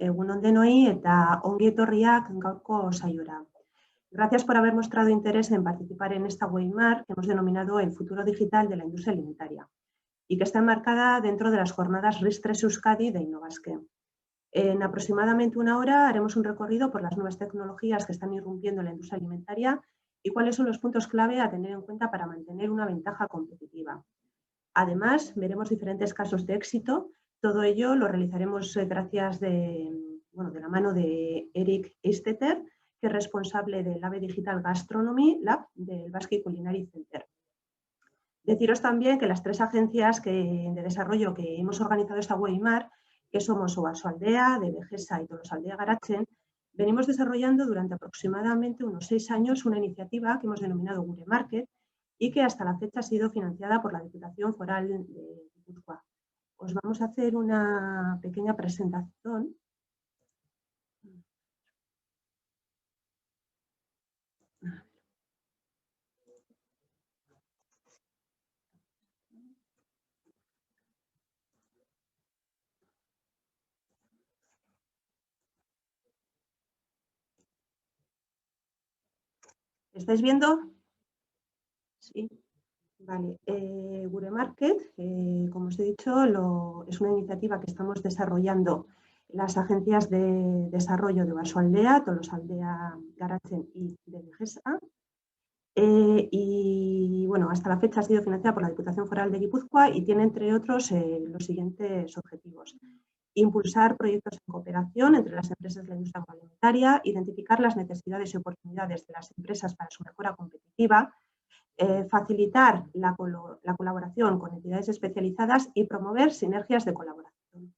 egun on denoi eta ongi etorriak gaurko saiora. Gracias por haber mostrado interés en participar en esta webinar que hemos denominado El futuro digital de la industria alimentaria y que está enmarcada dentro de las jornadas RIS3 Euskadi de Innovasque. En aproximadamente una hora haremos un recorrido por las nuevas tecnologías que están irrumpiendo en la industria alimentaria y cuáles son los puntos clave a tener en cuenta para mantener una ventaja competitiva. Además, veremos diferentes casos de éxito. Todo ello lo realizaremos gracias de la mano de Eric Eistetter, que es responsable del AVE Digital Gastronomy Lab del Basque Culinary Center. Deciros también que las tres agencias de desarrollo que hemos organizado esta webinar, que somos Oasoaldea, Devegesa y Tolosaldea Garatzen, venimos desarrollando durante aproximadamente unos 6 años una iniciativa que hemos denominado Gure Market y que hasta la fecha ha sido financiada por la Diputación Foral de Guipúzcoa. Os vamos a hacer una pequeña presentación. ¿Estáis viendo? Sí. Vale. Gure Market, como os he dicho, es una iniciativa que estamos desarrollando las agencias de desarrollo de Oasoaldea, Tolosaldea Garatzen y Devegesa. Y bueno, hasta la fecha ha sido financiada por la Diputación Foral de Guipúzcoa y tiene, entre otros, los siguientes objetivos. Impulsar proyectos en cooperación entre las empresas de la industria agroalimentaria, identificar las necesidades y oportunidades de las empresas para su mejora competitiva, facilitar la colaboración con entidades especializadas y promover sinergias de colaboración.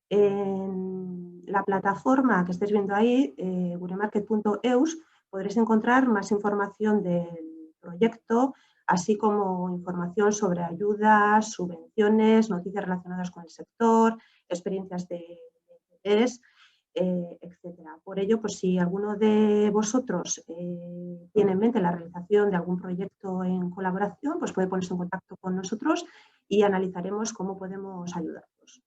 En la plataforma que estáis viendo ahí, guremarket.eus, podréis encontrar más información del proyecto, así como información sobre ayudas, subvenciones, noticias relacionadas con el sector, experiencias de interés, etcétera. Por ello, pues si alguno de vosotros tiene en mente la realización de algún proyecto en colaboración, pues puede ponerse en contacto con nosotros y analizaremos cómo podemos ayudaros.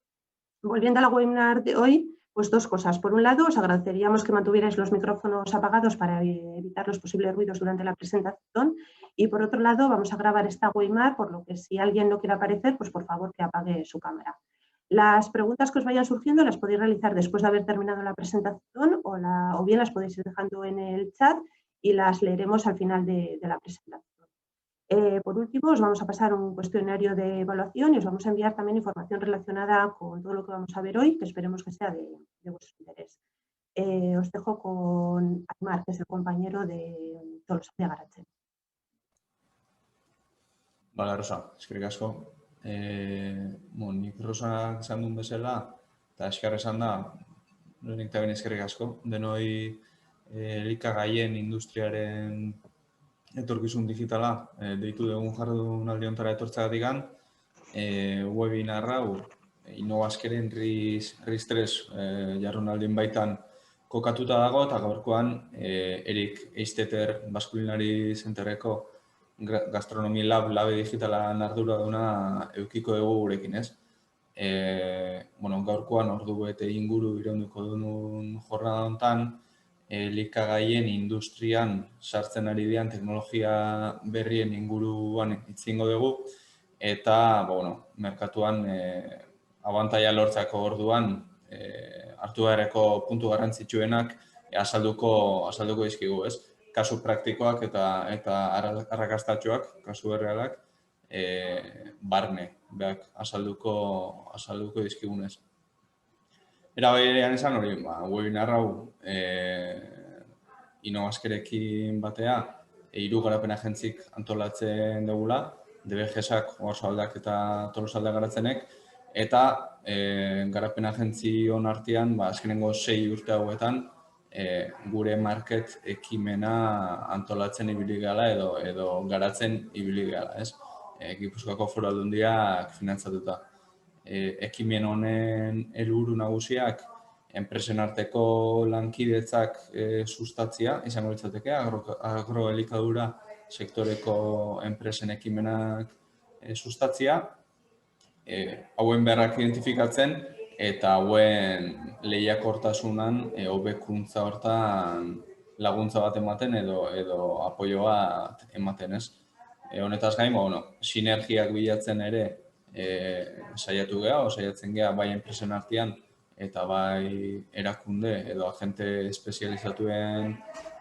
Volviendo a la webinar de hoy, pues 2 cosas. Por un lado, os agradeceríamos que mantuvierais los micrófonos apagados para evitar los posibles ruidos durante la presentación. Y por otro lado, vamos a grabar esta webinar, por lo que si alguien no quiere aparecer, pues por favor que apague su cámara. Las preguntas que os vayan surgiendo las podéis realizar después de haber terminado la presentación o bien las podéis ir dejando en el chat y las leeremos al final de la presentación. Por último, os vamos a pasar un cuestionario de evaluación y os vamos a enviar también información relacionada con todo lo que vamos a ver hoy, que esperemos que sea de vuestro interés. Os dejo con Aymar, que es el compañero de Tolosaldea Garatzen. Bala, Rosa, eskerrik asko. Nik Rosa esan duen bezala, eta eskar esan da, nik eta ben eskerrik asko, denoi elikagaien industriaren etorkizun digitala deitu dugun jardunaldi hontara etortzeagatik webinar hau Innovaskeren RIS3 jardunaldien baitan kokatuta dago eta gaurkoan Eric Eistetter Basque Culinary Centerreko Gastronomy Lab labe digitalan arduraduna edukiko dugu gurekin, ez? Gaurkoan ordu bete inguru iraunduko duen jornada honetan, elikagaien industrian sartzen ari diren teknologia berrien inguruan hitzingo dugu eta merkatuan abantaila lortzeko orduan hartu beharreko puntu garrantzitsuenak azalduko dizkigu, ez? Kasu praktikoak eta arrakastatsuak, kasu errealak, barne azalduko dizkigunez. Era berean esan hori, webinar hau Innovaskerekin batea 3 garapen agentzik antolatzen dugula, Devegesak, Oasoaldeak eta Tolosaldea Garatzenek, eta garapen agentzion artean, azkenengo 6 urte hauetan, Gure Market ekimena antolatzen ibili gala edo garatzen ibili gala, ez? Gipuzkoako Foru Aldundiak finantzatuta. Ekimen honen helburu nagusiak enpresen arteko lankidetzak sustatzea, izango litzateke, agroelikadura sektoreko enpresen ekimenak sustatzea, hauen beharrak identifikatzen eta hauen lehiakortasunan hobekuntza hortan laguntza bat ematen edo apoio bat ematen, ez? Honetaz gain, sinergiak bilatzen ere saiatu geha, saiatzen geha bai enpresen artean eta bai erakunde edo agente espezializatuen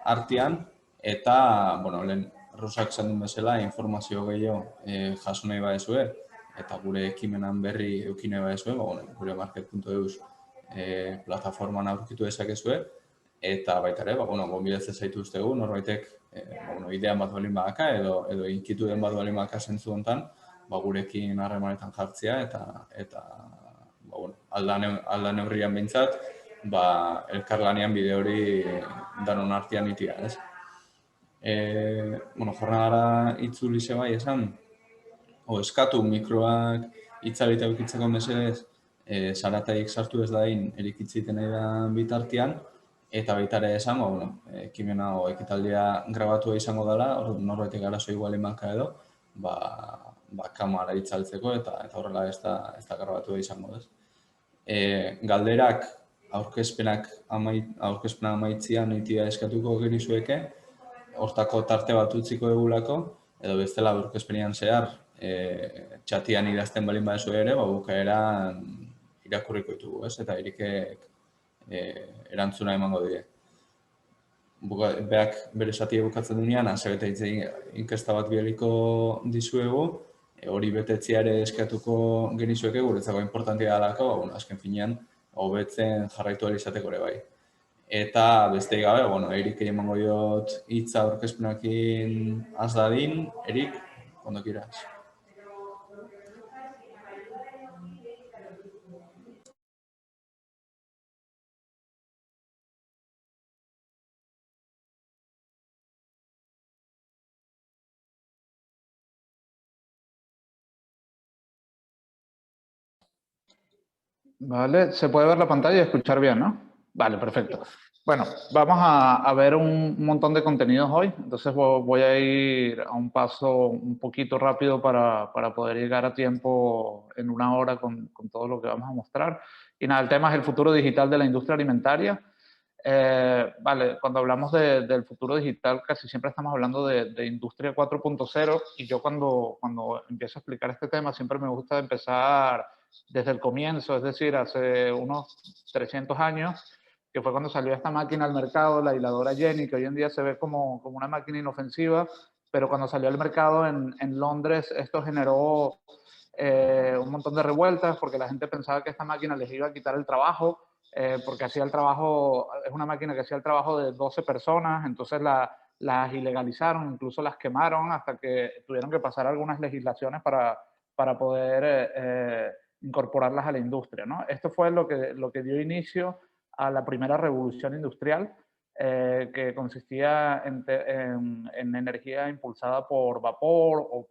artean, eta, lehen Rosak esan duen bezala, informazio gehiago jaso nahi badezue, eta gure ekimenan berri eduki nahi badezue, gure market.eus plataforman aurkitu dezakezue, eta baita ere, gonbidatzen zaituztegu, norbaitek idean bat balin badaka edo inkitu den bat balin badaka zentzu honetan, gurekin harremanetan jartzea eta alda neurrian behintzat, elkarlanean bide hori danon artean itia, ez? Jornadara itzuli zebai esan, eskatu mikroak itzalita eukitzeko mesedez, zarataik sartu ez dain erikitziten nahi da bitartean, eta baita ere esan, ekimena ekitaldia grabatua izango dela, norbaitek arazo igual imaka edo, kamara itzaltzeko eta horrela ez da grabatua izango, ez? Galderak aurkezpenak amaitzian itia eskatuko genizueke, hortako tarte bat utziko egulako, edo bestela aurkezpenean zehar, txatian idazten balin badezu ere, bukaeran irakurriko ditugu, ez? Eta Erikek erantzuna emango die. Beak bere satia bukatzen duenean, azabeta inkesta bat bialiko dizuegu, hori betetzea ere eskatuko genizueke, guretzako importantia dalako, azken finean, hobetzen jarraitu ahal izateko ere bai. Eta besteik gabe, Erik emango diot hitza aurkezpenekin has dadin. Erik, ondo quieras. Vale, se puede ver la pantalla y escuchar bien, ¿no? Vale, perfecto. Bueno, vamos a ver un montón de contenidos hoy, entonces voy a ir a un paso un poquito rápido para poder llegar a tiempo en una hora con todo lo que vamos a mostrar. Y nada, el tema es el futuro digital de la industria alimentaria. Vale, cuando hablamos del futuro digital casi siempre estamos hablando de industria 4.0, y yo cuando empiezo a explicar este tema siempre me gusta empezar desde el comienzo, es decir, hace unos 300 años, que fue cuando salió esta máquina al mercado, la hiladora Jenny, que hoy en día se ve como una máquina inofensiva, pero cuando salió al mercado en Londres, esto generó un montón de revueltas porque la gente pensaba que esta máquina les iba a quitar el trabajo, porque hacía el trabajo, es una máquina que hacía el trabajo de 12 personas, entonces las ilegalizaron, incluso las quemaron hasta que tuvieron que pasar algunas legislaciones para poder incorporarlas a la industria, ¿no? Esto fue lo que dio inicio a la primera revolución industrial, que consistía en energía impulsada por vapor o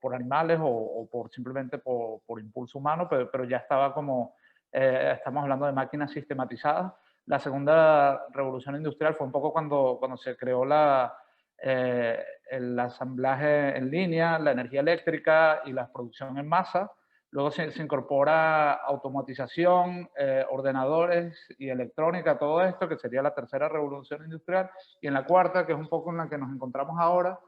por animales o simplemente por impulso humano, pero ya estaba como, estamos hablando de máquinas sistematizadas. La segunda revolución industrial fue un poco cuando se creó el ensamblaje en línea, la energía eléctrica y la producción en masa. Luego se incorpora automatización, ordenadores y electrónica, todo esto, que sería la tercera revolución industrial. Y en la cuarta, que es un poco en la que nos encontramos ahora,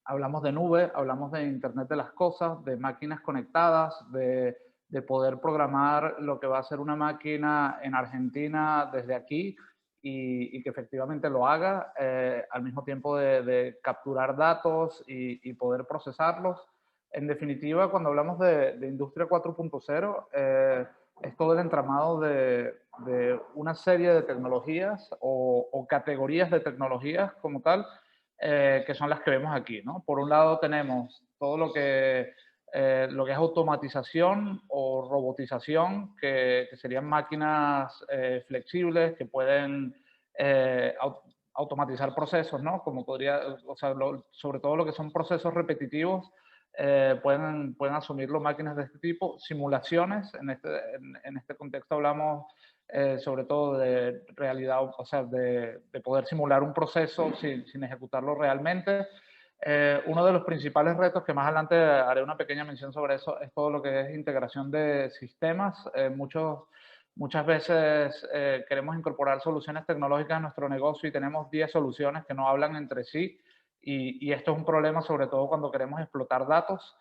hablamos de nube, hablamos de Internet de las cosas, de máquinas conectadas, de poder programar lo que va a ser una máquina en Argentina desde aquí y que efectivamente lo haga, al mismo tiempo de capturar datos y poder procesarlos. En definitiva, cuando hablamos de Industria 4.0, es todo el entramado de una serie de tecnologías o categorías de tecnologías como tal, que son las que vemos aquí, ¿no? Por un lado tenemos todo lo que es automatización o robotización, que serían máquinas flexibles que pueden automatizar procesos, ¿no? Como podría, o sea, sobre todo lo que son procesos repetitivos, pueden asumirlo máquinas de este tipo. Simulaciones, en este contexto hablamos sobre todo de realidad, o sea, de poder simular un proceso sin ejecutarlo realmente. Uno de los principales retos, que más adelante haré una pequeña mención sobre eso, es todo lo que es integración de sistemas. Muchas veces queremos incorporar soluciones tecnológicas en nuestro negocio y tenemos 10 soluciones que no hablan entre sí, y esto es un problema sobre todo cuando queremos explotar datos.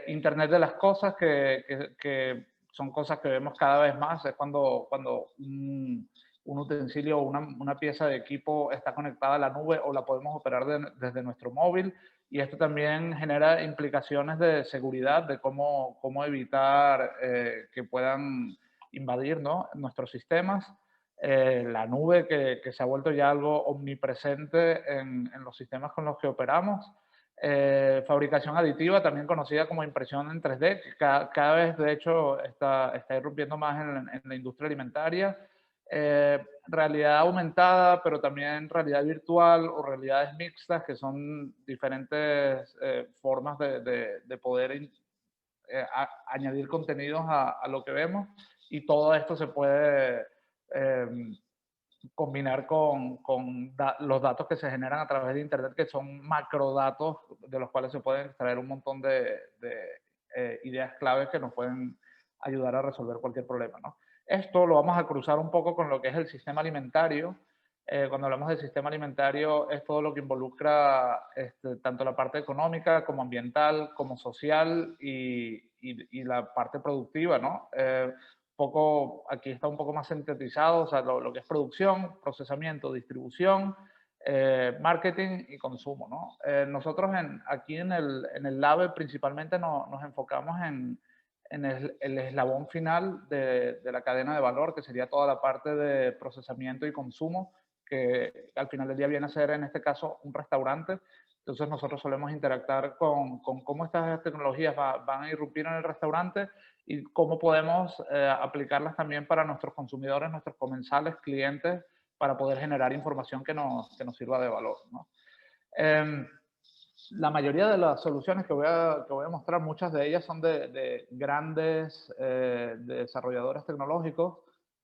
Internet de las cosas, que son cosas que vemos cada vez más, es cuando un utensilio o una pieza de equipo está conectada a la nube o la podemos operar desde nuestro móvil, y esto también genera implicaciones de seguridad, de cómo evitar que puedan invadir, ¿no?, nuestros sistemas. La nube que se ha vuelto ya algo omnipresente en los sistemas con los que operamos. Fabricación aditiva, también conocida como impresión en 3D, que cada vez de hecho está irrumpiendo más en la industria alimentaria. Realidad aumentada, pero también realidad virtual o realidades mixtas, que son diferentes formas de poder añadir contenidos a lo que vemos, y todo esto se puede combinar con los datos que se generan a través de Internet, que son macrodatos de los cuales se pueden extraer un montón de ideas claves que nos pueden ayudar a resolver cualquier problema, ¿no? Esto lo vamos a cruzar un poco con lo que es el sistema alimentario. Cuando hablamos del sistema alimentario, es todo lo que involucra tanto la parte económica como ambiental, como social y la parte productiva, ¿no? Aquí está un poco más sintetizado, o sea, lo que es producción, procesamiento, distribución, marketing y consumo, ¿no? Nosotros aquí en el LABE principalmente nos enfocamos en el eslabón final de la cadena de valor, que sería toda la parte de procesamiento y consumo, que al final del día viene a ser, en este caso, un restaurante. Entonces nosotros solemos interactuar con cómo estas tecnologías van a irrumpir en el restaurante y cómo podemos aplicarlas también para nuestros consumidores, nuestros comensales, clientes, para poder generar información que nos sirva de valor, ¿no? La mayoría de las soluciones que voy a mostrar, muchas de ellas son de grandes desarrolladores tecnológicos,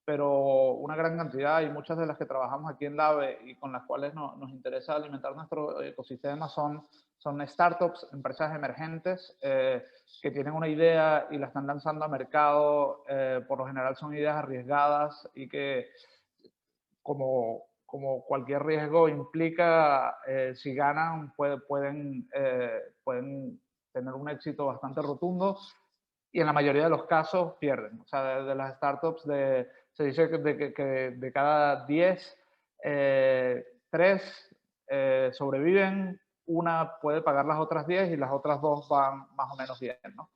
pero una gran cantidad, y muchas de las que trabajamos aquí en LABE y con las cuales nos interesa alimentar nuestro ecosistema son startups, empresas emergentes que tienen una idea y la están lanzando a mercado. Por lo general son ideas arriesgadas y que, como cualquier riesgo implica, si ganan pueden tener un éxito bastante rotundo, y en la mayoría de los casos pierden. O sea, de las startups, se dice que de cada 10, 3 sobreviven, una puede pagar las otras 10 y las otras 2 van más o menos bien, ¿no?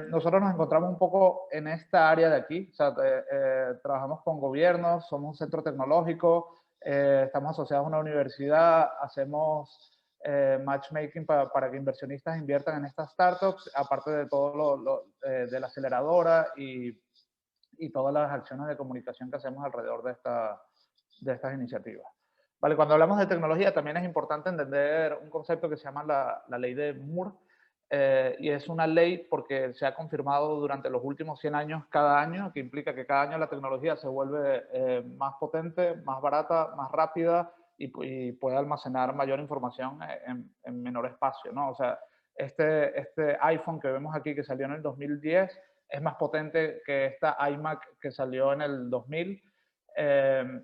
Nosotros nos encontramos un poco en esta área de aquí. O sea, trabajamos con gobiernos, somos un centro tecnológico, estamos asociados a una universidad, hacemos matchmaking para que inversionistas inviertan en estas startups, aparte de todo de la aceleradora y todas las acciones de comunicación que hacemos alrededor de estas iniciativas. Vale, cuando hablamos de tecnología también es importante entender un concepto que se llama la ley de Moore, y es una ley porque se ha confirmado durante los últimos 100 años cada año, que implica que cada año la tecnología se vuelve más potente, más barata, más rápida, y puede almacenar mayor información en menor espacio, ¿no? O sea, este iPhone que vemos aquí, que salió en el 2010, es más potente que esta iMac que salió en el 2000.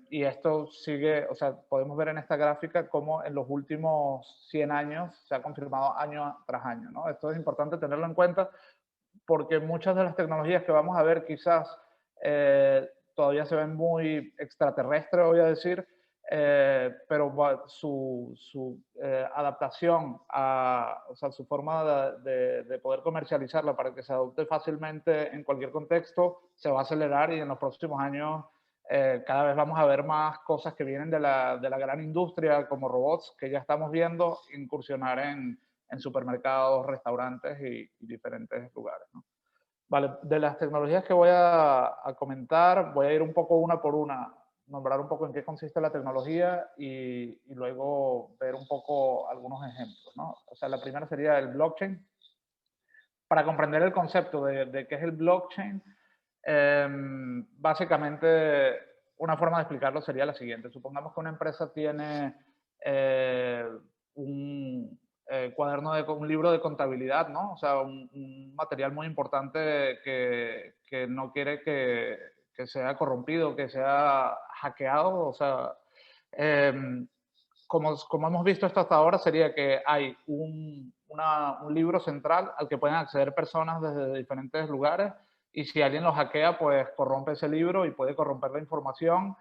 Y esto sigue, o sea, podemos ver en esta gráfica cómo en los últimos 100 años se ha confirmado año tras año, ¿no? Esto es importante tenerlo en cuenta porque muchas de las tecnologías que vamos a ver quizás todavía se ven muy extraterrestres, voy a decir, pero su adaptación o sea, su forma de poder comercializarla para que se adopte fácilmente en cualquier contexto se va a acelerar, y en los próximos años cada vez vamos a ver más cosas que vienen de la gran industria, como robots que ya estamos viendo incursionar en supermercados, restaurantes y diferentes lugares, ¿no? Vale, de las tecnologías que voy a comentar, voy a ir un poco una por una, nombrar un poco en qué consiste la tecnología y luego ver un poco algunos ejemplos, ¿no? O sea, la primera sería el blockchain. Para comprender el concepto de qué es el blockchain, básicamente una forma de explicarlo sería la siguiente. Supongamos que una empresa tiene un libro de contabilidad, ¿no? O sea, un material muy importante que no quiere que sea corrompido, que sea hackeado. O sea, como hemos visto esto hasta ahora, sería que hay un libro central al que pueden acceder personas desde diferentes lugares, y si alguien lo hackea, pues corrompe ese libro y puede corromper la información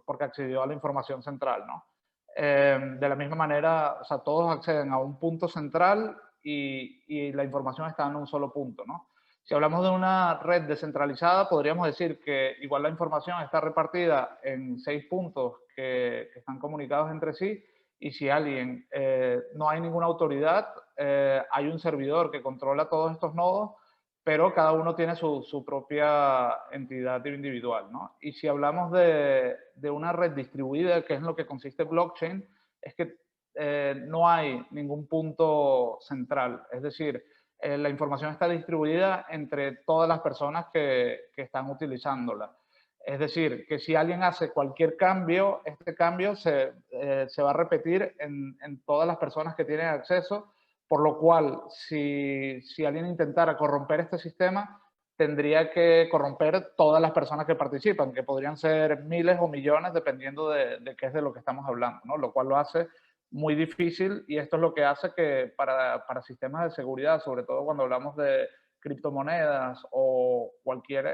porque accedió a la información central, ¿no? De la misma manera, o sea, todos acceden a un punto central y la información está en un solo punto, ¿no? Si hablamos de una red descentralizada, podríamos decir que igual la información está repartida en 6 puntos que están comunicados entre sí, y si alguien, no hay ninguna autoridad, hay un servidor que controla todos estos nodos, pero cada uno tiene su propia entidad individual, ¿no? Y si hablamos de una red distribuida, que es en lo que consiste blockchain, es que no hay ningún punto central. Es decir, la información está distribuida entre todas las personas que están utilizándola. Es decir, que si alguien hace cualquier cambio, este cambio se va a repetir en todas las personas que tienen acceso, por lo cual, si alguien intentara corromper este sistema, tendría que corromper todas las personas que participan, que podrían ser miles o millones, dependiendo de qué es de lo que estamos hablando, ¿no? Lo cual lo hace muy difícil, y esto es lo que hace que para sistemas de seguridad, sobre todo cuando hablamos de criptomonedas o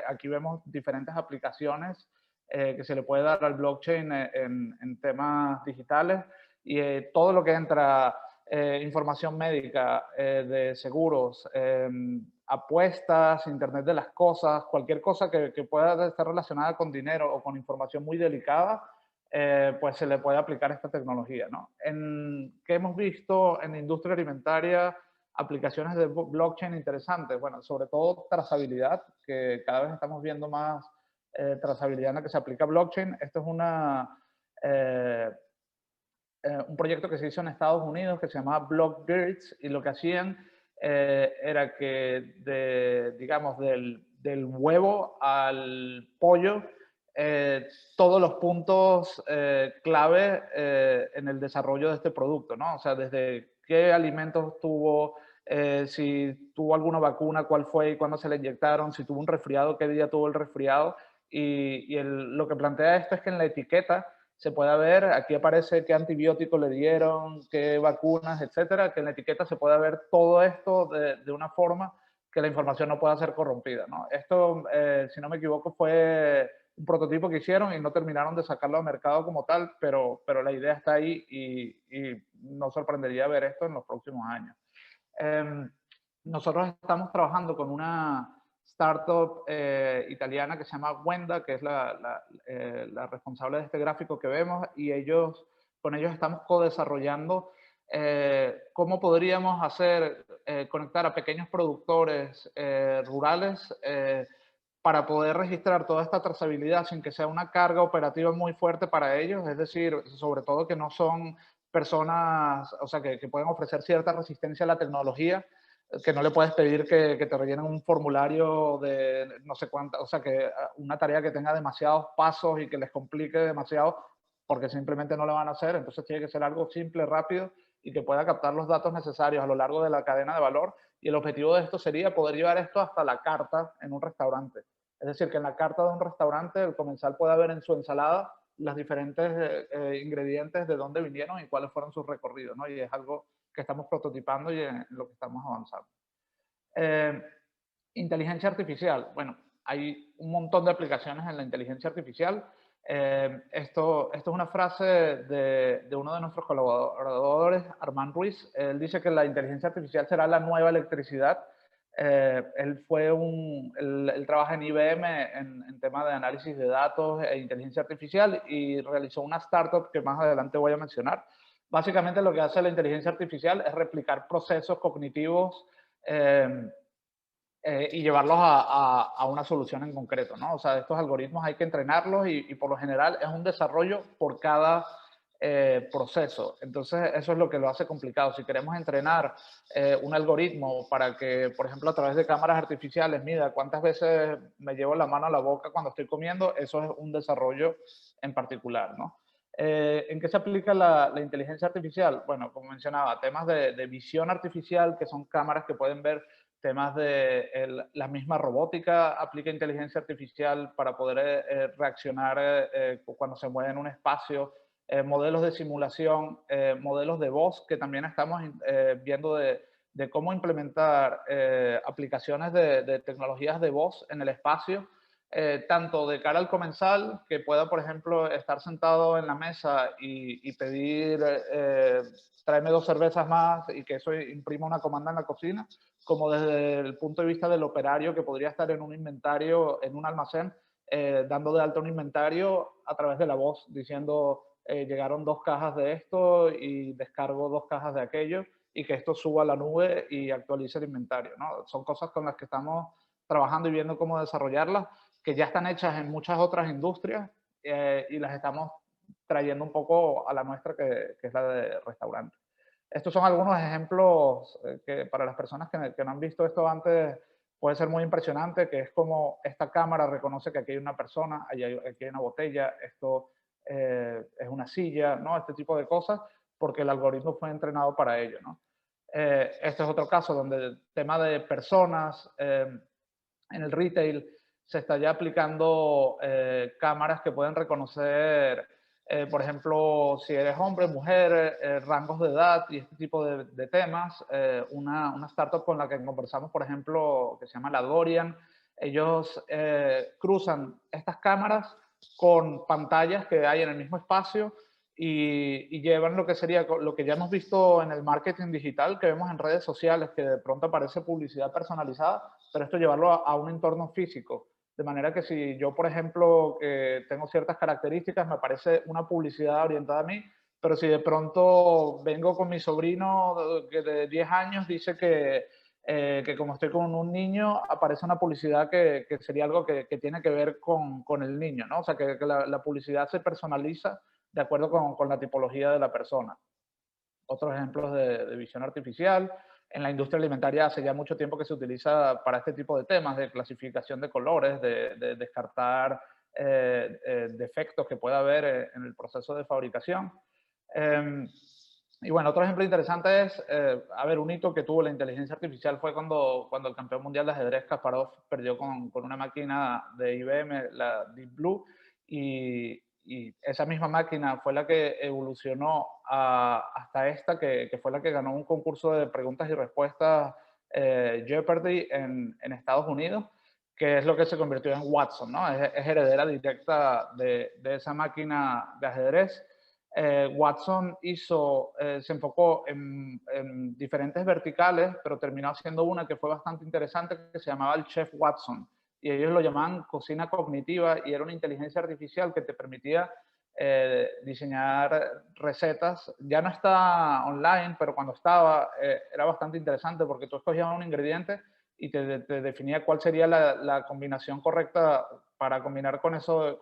aquí vemos diferentes aplicaciones que se le puede dar al blockchain en temas digitales, y todo lo que entra, información médica, de seguros, apuestas, Internet de las cosas, cualquier cosa que pueda estar relacionada con dinero o con información muy delicada, pues se le puede aplicar esta tecnología, ¿no? ¿Qué hemos visto en la industria alimentaria? Aplicaciones de blockchain interesantes, bueno, sobre todo trazabilidad, que cada vez estamos viendo más trazabilidad en la que se aplica blockchain. Esto es un proyecto que se hizo en Estados Unidos que se llamaba Blockbirds, y lo que hacían era que digamos, del huevo al pollo, todos los puntos clave en el desarrollo de este producto, ¿no? O sea, desde qué alimentos tuvo, si tuvo alguna vacuna, cuál fue y cuándo se le inyectaron, si tuvo un resfriado, qué día tuvo el resfriado. Lo que plantea esto es que en la etiqueta se pueda ver, aquí aparece qué antibiótico le dieron, qué vacunas, etcétera, que en la etiqueta se pueda ver todo esto de una forma que la información no pueda ser corrompida, ¿no? Esto, si no me equivoco, fue un prototipo que hicieron y no terminaron de sacarlo al mercado como tal, pero la idea está ahí, y no sorprendería ver esto en los próximos años. Nosotros estamos trabajando con una startup italiana que se llama Wenda, que es la responsable de este gráfico que vemos, y con ellos estamos co-desarrollando cómo podríamos conectar a pequeños productores rurales para poder registrar toda esta trazabilidad sin que sea una carga operativa muy fuerte para ellos, es decir, sobre todo que no son personas, o sea, que pueden ofrecer cierta resistencia a la tecnología, que no le puedes pedir que te rellenen un formulario de no sé cuánta, o sea, que una tarea que tenga demasiados pasos y que les complique demasiado, porque simplemente no lo van a hacer. Entonces tiene que ser algo simple, rápido, y que pueda captar los datos necesarios a lo largo de la cadena de valor. Y el objetivo de esto sería poder llevar esto hasta la carta en un restaurante. Es decir, que en la carta de un restaurante el comensal pueda ver en su ensalada los diferentes ingredientes, de dónde vinieron y cuáles fueron sus recorridos, ¿no? Y es algo que estamos prototipando y en lo que estamos avanzando. Inteligencia artificial. Bueno, hay un montón de aplicaciones en la inteligencia artificial. Esto es una frase de uno de nuestros colaboradores, Armand Ruiz. Él dice que la inteligencia artificial será la nueva electricidad. Él trabaja en IBM en temas de análisis de datos e inteligencia artificial, y realizó una startup que más adelante voy a mencionar. Básicamente lo que hace la inteligencia artificial es replicar procesos cognitivos y llevarlos a una solución en concreto, ¿no? O sea, estos algoritmos hay que entrenarlos y por lo general es un desarrollo por cada proceso. Entonces, eso es lo que lo hace complicado. Si queremos entrenar un algoritmo para que, por ejemplo, a través de cámaras artificiales, mida cuántas veces me llevo la mano a la boca cuando estoy comiendo, eso es un desarrollo en particular, ¿no? ¿En qué se aplica la inteligencia artificial? Bueno, como mencionaba, temas de visión artificial, que son cámaras que pueden ver temas de la misma robótica, aplica inteligencia artificial para poder reaccionar cuando se mueve en un espacio, modelos de simulación, modelos de voz, que también estamos viendo de cómo implementar aplicaciones de tecnologías de voz en el espacio, tanto de cara al comensal, que pueda, por ejemplo, estar sentado en la mesa y pedir, tráeme 2 cervezas más, y que eso imprima una comanda en la cocina, como desde el punto de vista del operario, que podría estar en un inventario, en un almacén, dando de alta un inventario a través de la voz, diciendo, llegaron 2 cajas de esto y descargo 2 cajas de aquello, y que esto suba a la nube y actualice el inventario, ¿no? Son cosas con las que estamos trabajando y viendo cómo desarrollarlas, que ya están hechas en muchas otras industrias, y las estamos trayendo un poco a la nuestra, que es la de restaurante. Estos son algunos ejemplos que para las personas que no han visto esto antes puede ser muy impresionante, que es como esta cámara reconoce que aquí hay una persona, aquí hay una botella, esto es una silla, ¿no? Este tipo de cosas, porque el algoritmo fue entrenado para ello, ¿no? Este es otro caso donde el tema de personas en el retail se está ya aplicando cámaras que pueden reconocer, por ejemplo, si eres hombre, mujer, rangos de edad y este tipo de temas. Una startup con la que conversamos, por ejemplo, que se llama La Dorian, ellos cruzan estas cámaras con pantallas que hay en el mismo espacio y llevan lo que sería lo que ya hemos visto en el marketing digital, que vemos en redes sociales, que de pronto aparece publicidad personalizada, pero esto llevarlo a un entorno físico. De manera que si yo, por ejemplo, que tengo ciertas características, me aparece una publicidad orientada a mí, pero si de pronto vengo con mi sobrino que de 10 años, dice que como estoy con un niño, aparece una publicidad que sería algo que tiene que ver con el niño, ¿no? O sea, que la publicidad se personaliza de acuerdo con la tipología de la persona. Otros ejemplos de visión artificial. En la industria alimentaria hace ya mucho tiempo que se utiliza para este tipo de temas, de clasificación de colores, de descartar defectos que pueda haber en el proceso de fabricación. Y bueno, otro ejemplo interesante es, a ver, un hito que tuvo la inteligencia artificial fue cuando el campeón mundial de ajedrez Kasparov perdió con una máquina de IBM, la Deep Blue, y esa misma máquina fue la que evolucionó hasta esta, que fue la que ganó un concurso de preguntas y respuestas Jeopardy en Estados Unidos, que es lo que se convirtió en Watson, ¿no? Es heredera directa de esa máquina de ajedrez. Watson se enfocó en diferentes verticales, pero terminó haciendo una que fue bastante interesante, que se llamaba el Chef Watson, y ellos lo llamaban cocina cognitiva, y era una inteligencia artificial que te permitía diseñar recetas. Ya no está online, pero cuando estaba era bastante interesante, porque tú escogías un ingrediente y te definía cuál sería la combinación correcta para combinar con eso,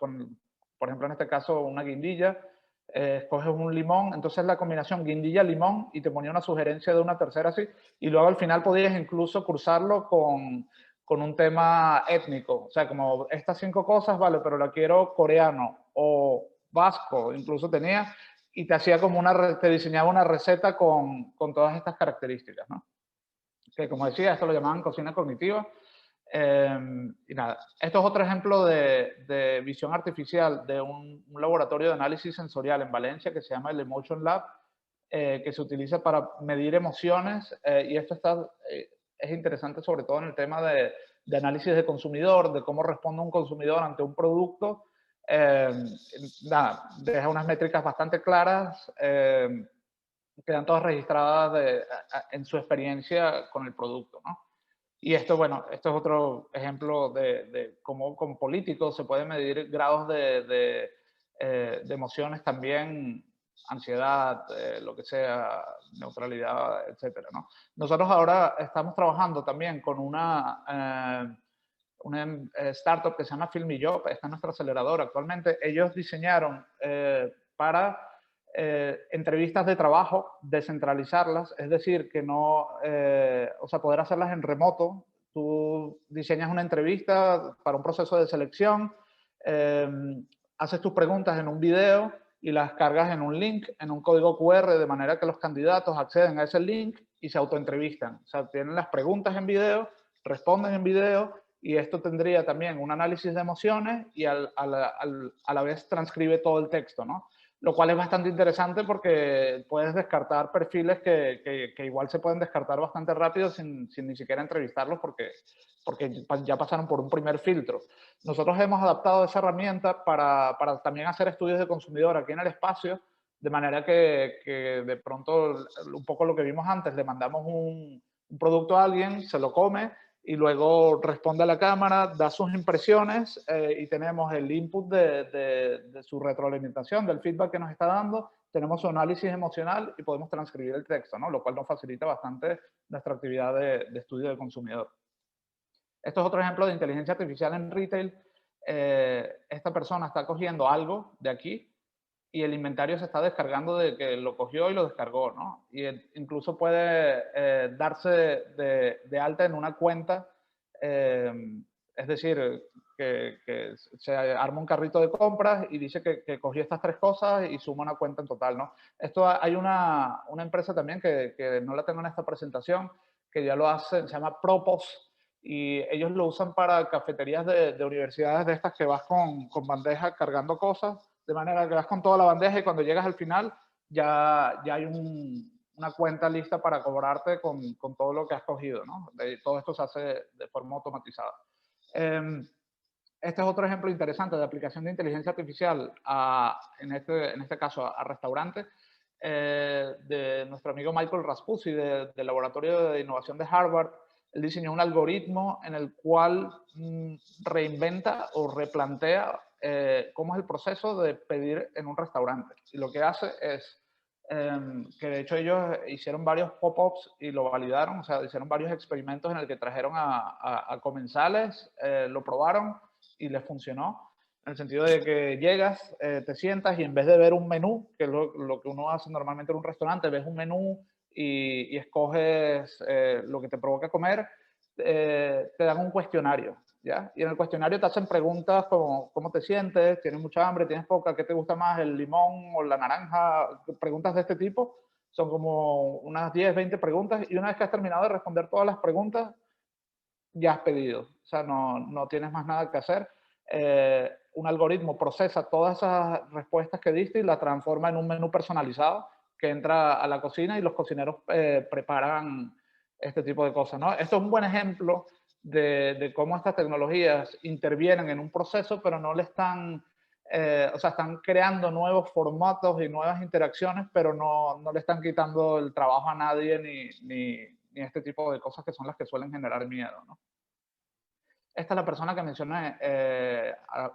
por ejemplo, en este caso, una guindilla. Escoges un limón, entonces la combinación guindilla-limón, y te ponía una sugerencia de una tercera así, y luego al final podías incluso cruzarlo con un tema étnico, o sea, como estas 5 cosas, vale, pero la quiero coreano o vasco, incluso tenía, y te hacía como te diseñaba una receta con todas estas características, ¿no? Que como decía, esto lo llamaban cocina cognitiva. Y nada, esto es otro ejemplo de visión artificial de un laboratorio de análisis sensorial en Valencia que se llama el Emotion Lab, que se utiliza para medir emociones, y esto es interesante sobre todo en el tema de análisis de consumidor, de cómo responde un consumidor ante un producto. Nada, deja unas métricas bastante claras, quedan todas registradas en su experiencia con el producto, ¿no? Y esto, bueno, esto es otro ejemplo de cómo con políticos se pueden medir grados de emociones también, ansiedad, lo que sea, neutralidad, etcétera, ¿no? Nosotros ahora estamos trabajando también con una startup que se llama FilmiJob, esta es nuestra aceleradora actualmente. Ellos diseñaron para entrevistas de trabajo, descentralizarlas, es decir, que no, o sea, poder hacerlas en remoto. Tú diseñas una entrevista para un proceso de selección, haces tus preguntas en un video y las cargas en un link, en un código QR, de manera que los candidatos acceden a ese link y se autoentrevistan. O sea, tienen las preguntas en video, responden en video, y esto tendría también un análisis de emociones y a la vez transcribe todo el texto, ¿no? Lo cual es bastante interesante porque puedes descartar perfiles que igual se pueden descartar bastante rápido sin ni siquiera entrevistarlos porque ya pasaron por un primer filtro. Nosotros hemos adaptado esa herramienta para también hacer estudios de consumidor aquí en el espacio, de manera que de pronto, un poco lo que vimos antes, le mandamos un producto a alguien, se lo come y luego responde a la cámara, da sus impresiones y tenemos el input de su retroalimentación, del feedback que nos está dando, tenemos su análisis emocional y podemos transcribir el texto, ¿no? Lo cual nos facilita bastante nuestra actividad de estudio del consumidor. Esto es otro ejemplo de inteligencia artificial en retail. Esta persona está cogiendo algo de aquí y el inventario se está descargando de que lo cogió y lo descargó, ¿no? Y incluso puede darse de alta en una cuenta, es decir, que se arma un carrito de compras y dice que cogió estas 3 cosas y suma una cuenta en total, ¿no? Esto hay una empresa también que no la tengo en esta presentación, que ya lo hace, se llama Propos, y ellos lo usan para cafeterías de universidades de estas que vas con bandeja cargando cosas, de manera que vas con toda la bandeja y cuando llegas al final ya hay una cuenta lista para cobrarte con todo lo que has cogido, ¿no? Todo esto se hace de forma automatizada. Este es otro ejemplo interesante de aplicación de inteligencia artificial, en este caso a restaurantes, de nuestro amigo Michael Raspuzzi del Laboratorio de Innovación de Harvard. Él diseñó un algoritmo en el cual reinventa o replantea cómo es el proceso de pedir en un restaurante. Y lo que hace es que de hecho ellos hicieron varios pop-ups y lo validaron, o sea, hicieron varios experimentos en el que trajeron a comensales, lo probaron y les funcionó. En el sentido de que llegas, te sientas y en vez de ver un menú, que es lo que uno hace normalmente en un restaurante, ves un menú y escoges lo que te provoca comer, te dan un cuestionario, ¿ya? Y en el cuestionario te hacen preguntas como ¿cómo te sientes? ¿Tienes mucha hambre? ¿Tienes poca? ¿Qué te gusta más, el limón o la naranja? Preguntas de este tipo. Son como unas 10, 20 preguntas y una vez que has terminado de responder todas las preguntas, ya has pedido. O sea, no tienes más nada que hacer. Un algoritmo procesa todas esas respuestas que diste y la transforma en un menú personalizado que entra a la cocina y los cocineros preparan este tipo de cosas, ¿no? Esto es un buen ejemplo de cómo estas tecnologías intervienen en un proceso, pero no le están, o sea, están creando nuevos formatos y nuevas interacciones, pero no le están quitando el trabajo a nadie ni este tipo de cosas que son las que suelen generar miedo, ¿no? Esta es la persona que mencioné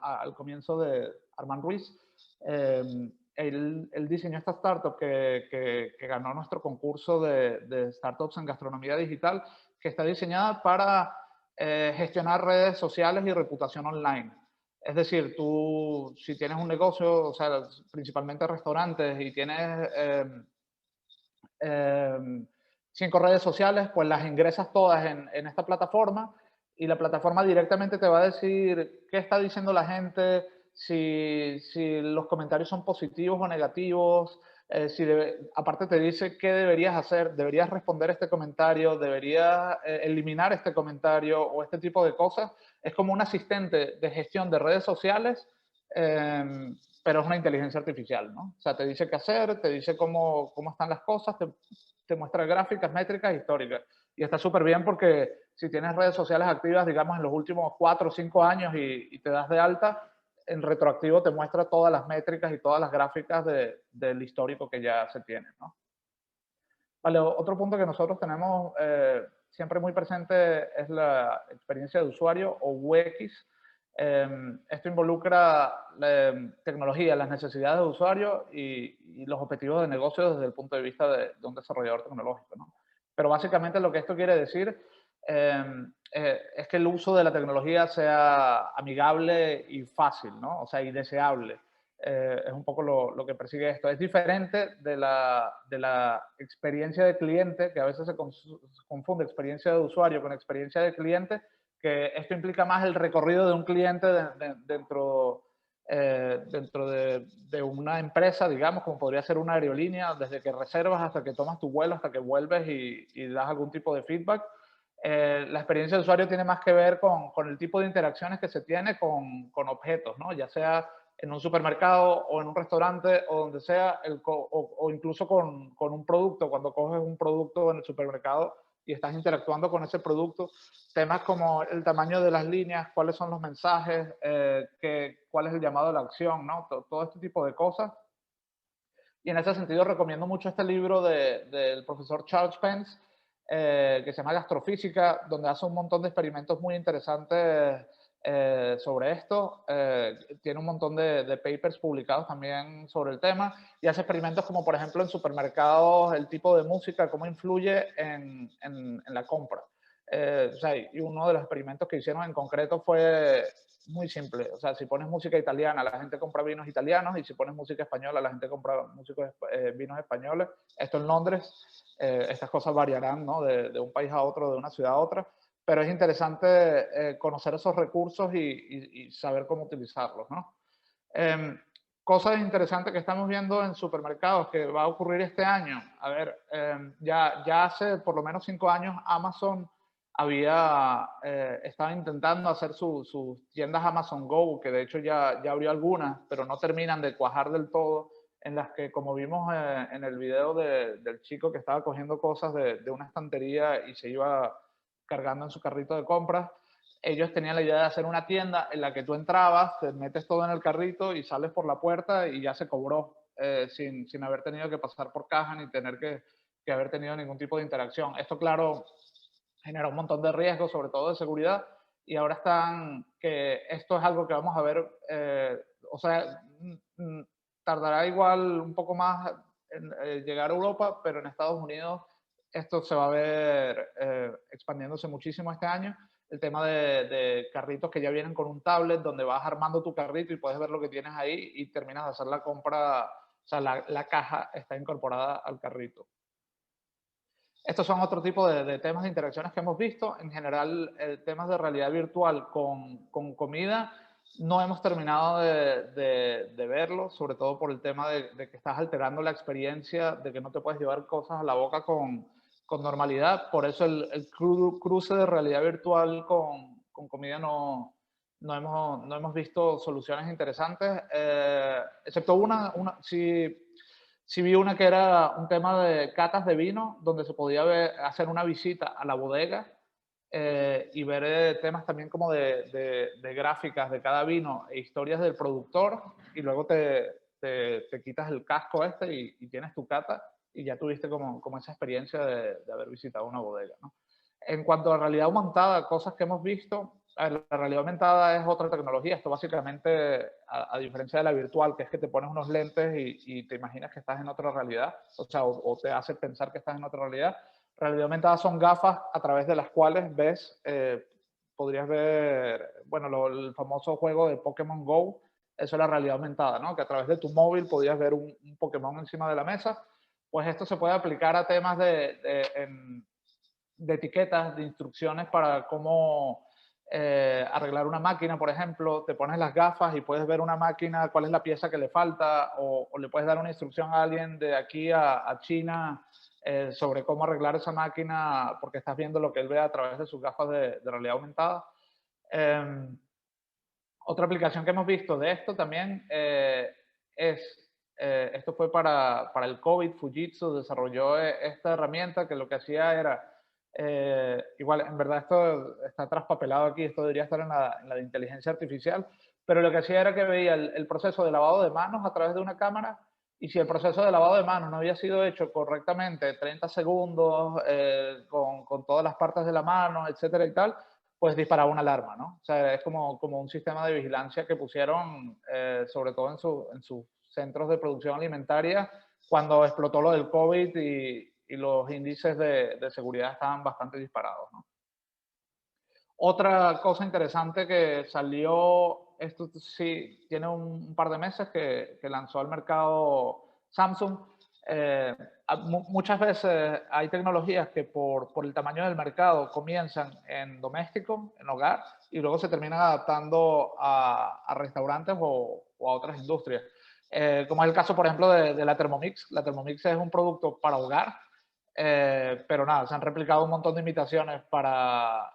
al comienzo, de Armand Ruiz. Él diseñó esta startup que ganó nuestro concurso de startups en gastronomía digital, que está diseñada para gestionar redes sociales y reputación online. Es decir, tú, si tienes un negocio, o sea, principalmente restaurantes, y tienes 5 redes sociales, pues las ingresas todas en esta plataforma y la plataforma directamente te va a decir qué está diciendo la gente, si los comentarios son positivos o negativos, aparte te dice qué deberías hacer, deberías responder este comentario, deberías eliminar este comentario o este tipo de cosas. Es como un asistente de gestión de redes sociales, pero es una inteligencia artificial, ¿no? O sea, te dice qué hacer, te dice cómo están las cosas, te muestra gráficas, métricas, históricas. Y está súper bien porque si tienes redes sociales activas, digamos, en los últimos 4 o 5 años y te das de alta, en retroactivo te muestra todas las métricas y todas las gráficas del histórico que ya se tiene, ¿no? Vale, otro punto que nosotros tenemos siempre muy presente es la experiencia de usuario o UX. Esto involucra la tecnología, las necesidades de usuario y los objetivos de negocio desde el punto de vista de un desarrollador tecnológico, ¿no? Pero básicamente lo que esto quiere decir es que el uso de la tecnología sea amigable y fácil, ¿no? O sea, y deseable. Es un poco lo que persigue esto. Es diferente de la experiencia de cliente, que a veces se confunde experiencia de usuario con experiencia de cliente, que esto implica más el recorrido de un cliente dentro dentro de una empresa, digamos, como podría ser una aerolínea, desde que reservas hasta que tomas tu vuelo, hasta que vuelves y das algún tipo de feedback. La experiencia de usuario tiene más que ver con el tipo de interacciones que se tiene con objetos, ¿no? Ya sea en un supermercado o en un restaurante o donde sea, o incluso con un producto, cuando coges un producto en el supermercado y estás interactuando con ese producto, temas como el tamaño de las líneas, cuáles son los mensajes, cuál es el llamado a la acción, ¿no? Todo este tipo de cosas. Y en ese sentido recomiendo mucho este libro del profesor Charles Pence, que se llama Gastrofísica, donde hace un montón de experimentos muy interesantes sobre esto. Tiene un montón de papers publicados también sobre el tema y hace experimentos como, por ejemplo, en supermercados, el tipo de música, cómo influye en la compra. O sea, y uno de los experimentos que hicieron en concreto fue muy simple. O sea, si pones música italiana, la gente compra vinos italianos, y si pones música española, la gente compra vinos españoles. Esto en Londres, estas cosas variarán, ¿no? De un país a otro, de una ciudad a otra, pero es interesante conocer esos recursos y saber cómo utilizarlos, ¿no? Cosas interesantes que estamos viendo en supermercados que va a ocurrir este año. A ver, ya hace por lo menos 5 años Amazon estaba intentando hacer sus tiendas Amazon Go, que de hecho ya abrió algunas, pero no terminan de cuajar del todo, en las que, como vimos en el video del chico que estaba cogiendo cosas de una estantería y se iba cargando en su carrito de compras, ellos tenían la idea de hacer una tienda en la que tú entrabas, te metes todo en el carrito y sales por la puerta y ya se cobró, sin haber tenido que pasar por caja ni tener que haber tenido ningún tipo de interacción. Esto, claro, genera un montón de riesgos, sobre todo de seguridad, y ahora que esto es algo que vamos a ver, o sea, tardará igual un poco más en llegar a Europa, pero en Estados Unidos esto se va a ver expandiéndose muchísimo este año. El tema de carritos que ya vienen con un tablet donde vas armando tu carrito y puedes ver lo que tienes ahí y terminas de hacer la compra, o sea, la caja está incorporada al carrito. Estos son otro tipo de temas de interacciones que hemos visto. En general, temas de realidad virtual con comida, no hemos terminado de verlo, sobre todo por el tema de que estás alterando la experiencia, de que no te puedes llevar cosas a la boca con normalidad. Por eso el cruce de realidad virtual con comida no hemos visto soluciones interesantes, excepto sí vi una que era un tema de catas de vino, donde se podía hacer una visita a la bodega y ver temas también como de gráficas de cada vino e historias del productor, y luego te quitas el casco y tienes tu cata y ya tuviste como esa experiencia de haber visitado una bodega, ¿no? En cuanto a realidad aumentada, cosas que hemos visto, la realidad aumentada es otra tecnología. Esto básicamente, a diferencia de la virtual, que es que te pones unos lentes y te imaginas que estás en otra realidad, o sea, o te hace pensar que estás en otra realidad. Realidad aumentada son gafas a través de las cuales podrías ver, bueno, el famoso juego de Pokémon Go, eso es la realidad aumentada, ¿no? Que a través de tu móvil podías ver un Pokémon encima de la mesa. Pues esto se puede aplicar a temas de etiquetas, de instrucciones para cómo arreglar una máquina, por ejemplo. Te pones las gafas y puedes ver una máquina, cuál es la pieza que le falta, o le puedes dar una instrucción a alguien de aquí a China sobre cómo arreglar esa máquina, porque estás viendo lo que él ve a través de sus gafas de realidad aumentada. Otra aplicación que hemos visto de esto también esto fue para el COVID. Fujitsu desarrolló esta herramienta que lo que hacía era, igual, en verdad esto está traspapelado aquí, esto debería estar en la de inteligencia artificial, pero lo que hacía era que veía el proceso de lavado de manos a través de una cámara, y si el proceso de lavado de manos no había sido hecho correctamente, 30 segundos, con todas las partes de la mano, etcétera y tal, pues disparaba una alarma, ¿no? O sea, es como un sistema de vigilancia que pusieron, sobre todo en sus centros de producción alimentaria, cuando explotó lo del COVID y los índices de seguridad estaban bastante disparados, ¿no? Otra cosa interesante que salió, esto sí tiene un par de meses que lanzó al mercado Samsung. Muchas veces hay tecnologías que por el tamaño del mercado comienzan en doméstico, en hogar, y luego se terminan adaptando a restaurantes o a otras industrias. Como es el caso, por ejemplo, de la Thermomix. La Thermomix es un producto para hogar, pero nada, se han replicado un montón de imitaciones para,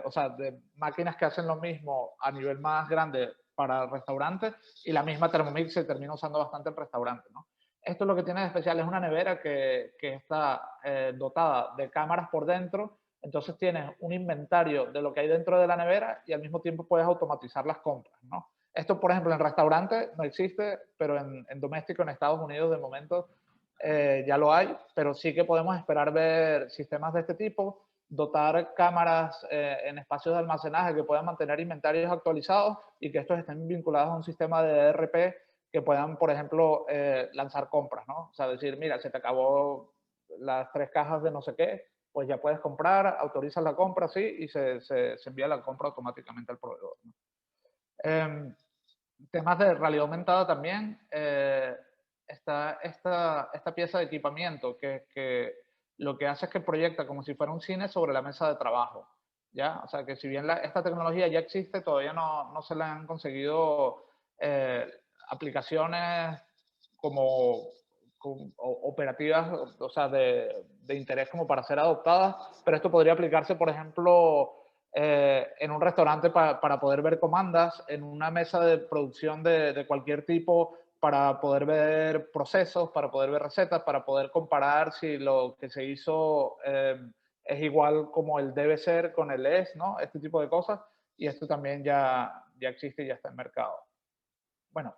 o sea, de máquinas que hacen lo mismo a nivel más grande para restaurantes, y la misma Thermomix se termina usando bastante en restaurantes, ¿no? Esto lo que tiene de especial es una nevera que está dotada de cámaras por dentro, entonces tienes un inventario de lo que hay dentro de la nevera y al mismo tiempo puedes automatizar las compras, ¿no? Esto, por ejemplo, en restaurantes no existe, pero en doméstico en Estados Unidos de momento ya lo hay, pero sí que podemos esperar ver sistemas de este tipo, dotar cámaras en espacios de almacenaje que puedan mantener inventarios actualizados y que estos estén vinculados a un sistema de ERP que puedan, por ejemplo, lanzar compras, ¿no? O sea, decir, mira, se te acabó las 3 cajas de no sé qué, pues ya puedes comprar, autorizas la compra, sí, y se envía la compra automáticamente al proveedor, ¿no? Temas de realidad aumentada también, está esta pieza de equipamiento que lo que hace es que proyecta como si fuera un cine sobre la mesa de trabajo, ¿ya? O sea, que si bien esta tecnología ya existe, todavía no se le han conseguido aplicaciones como operativas, o sea, de interés como para ser adoptadas, pero esto podría aplicarse, por ejemplo, en un restaurante para poder ver comandas, en una mesa de producción de cualquier tipo para poder ver procesos, para poder ver recetas, para poder comparar si lo que se hizo es igual como el debe ser con el es, ¿no? Este tipo de cosas. Y esto también ya existe y ya está en mercado. Bueno,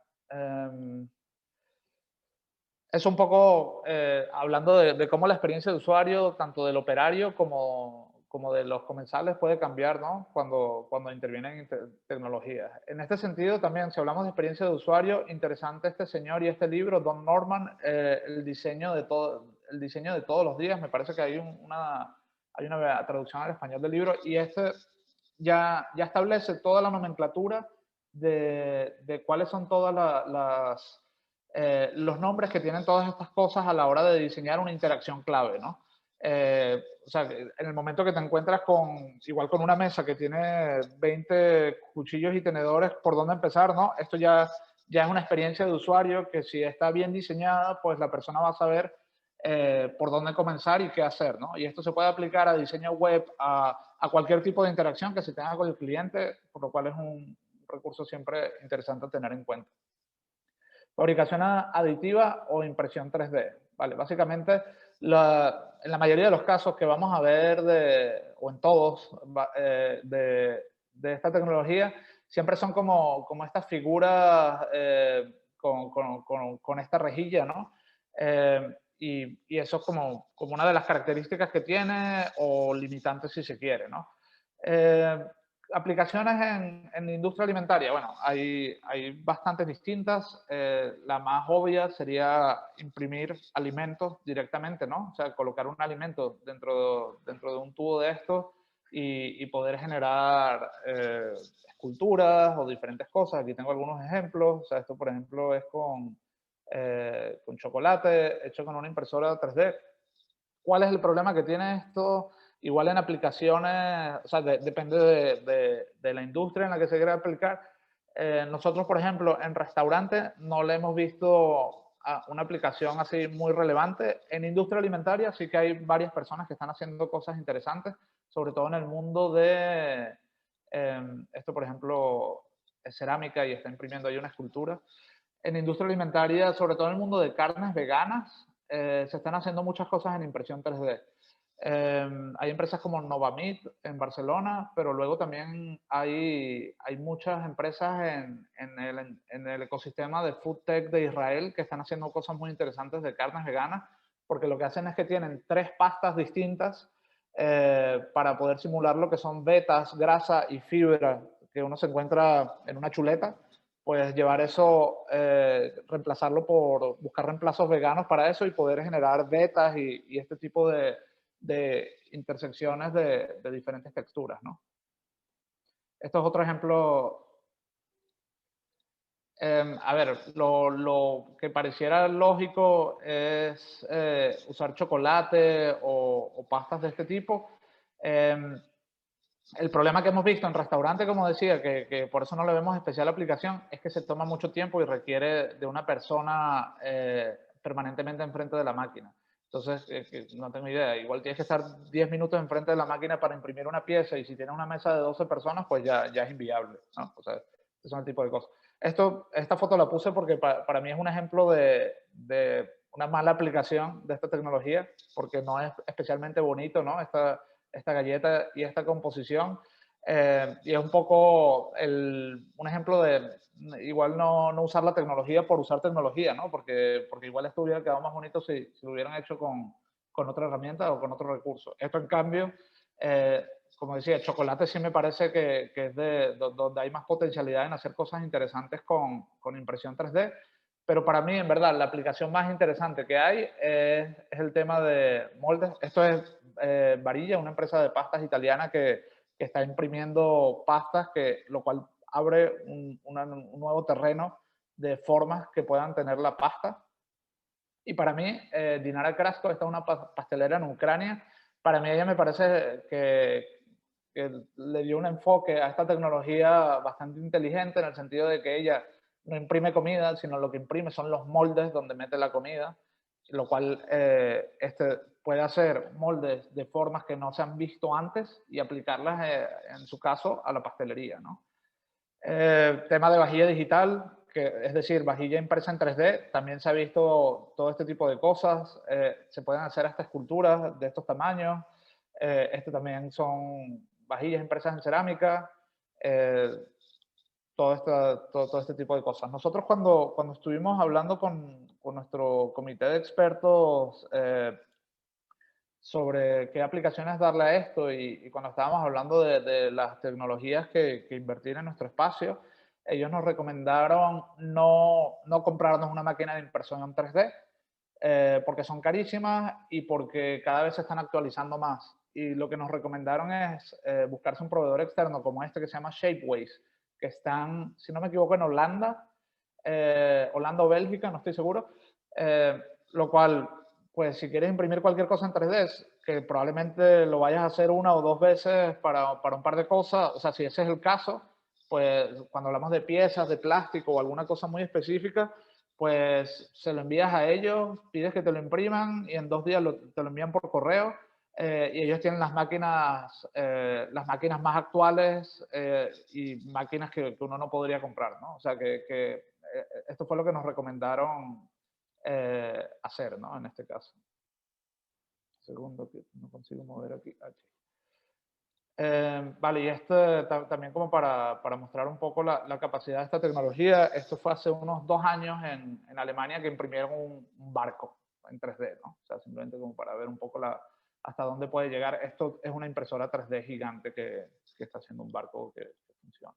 eso un poco hablando de cómo la experiencia de usuario, tanto del operario como de los comensales, puede cambiar, ¿no? Cuando intervienen tecnologías. En este sentido, también, si hablamos de experiencia de usuario, interesante este señor y este libro, Don Norman, el diseño de todos los días. Me parece que hay una traducción al español del libro, y este ya establece toda la nomenclatura de cuáles son todas los nombres que tienen todas estas cosas a la hora de diseñar una interacción clave, ¿no? O sea, en el momento que te encuentras igual con una mesa que tiene 20 cuchillos y tenedores, ¿por dónde empezar, no? Esto ya es una experiencia de usuario que, si está bien diseñada, pues la persona va a saber por dónde comenzar y qué hacer, ¿no? Y esto se puede aplicar a diseño web, a cualquier tipo de interacción que se tenga con el cliente, por lo cual es un recurso siempre interesante a tener en cuenta. Fabricación aditiva o impresión 3D. Vale, básicamente, en la mayoría de los casos que vamos a ver, o en todos, de esta tecnología, siempre son como estas figuras con esta rejilla, ¿no? Y eso es como una de las características que tiene, o limitantes si se quiere, ¿no? Aplicaciones en la industria alimentaria, bueno, hay bastantes distintas. La más obvia sería imprimir alimentos directamente, ¿no? O sea, colocar un alimento dentro de un tubo de estos y poder generar esculturas o diferentes cosas. Aquí tengo algunos ejemplos. O sea, esto, por ejemplo, es con chocolate hecho con una impresora 3D. ¿Cuál es el problema que tiene esto? Igual en aplicaciones, o sea, depende de la industria en la que se quiera aplicar. Nosotros, por ejemplo, en restaurantes no le hemos visto una aplicación así muy relevante. En industria alimentaria sí que hay varias personas que están haciendo cosas interesantes, sobre todo en el mundo de, esto por ejemplo, es cerámica y está imprimiendo ahí una escultura. En industria alimentaria, sobre todo en el mundo de carnes veganas, se están haciendo muchas cosas en impresión 3D. Hay empresas como Novamit en Barcelona, pero luego también hay muchas empresas en el ecosistema de Food Tech de Israel que están haciendo cosas muy interesantes de carnes veganas, porque lo que hacen es que tienen 3 pastas distintas para poder simular lo que son vetas, grasa y fibra que uno se encuentra en una chuleta. Pues llevar eso, reemplazarlo por buscar reemplazos veganos para eso y poder generar vetas y este tipo de intersecciones de diferentes texturas, ¿no? Esto es otro ejemplo. A ver, lo que pareciera lógico es usar chocolate o pastas de este tipo. El problema que hemos visto en restaurante, como decía, que por eso no le vemos especial aplicación, es que se toma mucho tiempo y requiere de una persona permanentemente enfrente de la máquina. Entonces, no tengo idea, igual tienes que estar 10 minutos enfrente de la máquina para imprimir una pieza y si tienes una mesa de 12 personas, pues ya es inviable, ¿no? O sea, ese son el tipo de cosas. Esta foto la puse porque para mí es un ejemplo de una mala aplicación de esta tecnología, porque no es especialmente bonito, ¿no? Esta galleta y esta composición. Y es un poco un ejemplo de igual no usar la tecnología por usar tecnología, ¿no? Porque igual esto hubiera quedado más bonito si lo hubieran hecho con otra herramienta o con otro recurso. Esto, en cambio, como decía, chocolate sí me parece que es donde hay más potencialidad en hacer cosas interesantes con impresión 3D. Pero para mí, en verdad, la aplicación más interesante que hay es el tema de moldes. Esto es Barilla, una empresa de pastas italiana que está imprimiendo pastas, lo cual abre un nuevo terreno de formas que puedan tener la pasta. Y para mí, Dinara Krasko, esta es una pastelera en Ucrania. Para mí ella me parece que le dio un enfoque a esta tecnología bastante inteligente, en el sentido de que ella no imprime comida, sino lo que imprime son los moldes donde mete la comida, lo cual puede hacer moldes de formas que no se han visto antes y aplicarlas, en su caso, a la pastelería, ¿no? Tema de vajilla digital, es decir, vajilla impresa en 3D, también se ha visto todo este tipo de cosas. Se pueden hacer hasta esculturas de estos tamaños. También son vajillas impresas en cerámica. Todo este tipo de cosas. Nosotros cuando estuvimos hablando con nuestro comité de expertos sobre qué aplicaciones darle a esto y cuando estábamos hablando de las tecnologías que invertir en nuestro espacio, ellos nos recomendaron no comprarnos una máquina de impresión en 3D porque son carísimas y porque cada vez se están actualizando más. Y lo que nos recomendaron es buscarse un proveedor externo como este que se llama Shapeways, que están, si no me equivoco, en Holanda, Holanda o Bélgica, no estoy seguro, lo cual, pues si quieres imprimir cualquier cosa en 3D, que probablemente lo vayas a hacer una o dos veces para un par de cosas, o sea, si ese es el caso, pues cuando hablamos de piezas, de plástico o alguna cosa muy específica, pues se lo envías a ellos, pides que te lo impriman y en 2 días te lo envían por correo. Y ellos tienen las máquinas más actuales y máquinas que uno no podría comprar, ¿no? O sea, esto fue lo que nos recomendaron hacer, ¿no? En este caso. Segundo, que no consigo mover aquí. Vale, y también como para mostrar un poco la capacidad de esta tecnología, esto fue hace unos 2 años en Alemania que imprimieron un barco en 3D, ¿no? O sea, simplemente como para ver un poco hasta dónde puede llegar. Esto es una impresora 3D gigante que está haciendo un barco que funciona.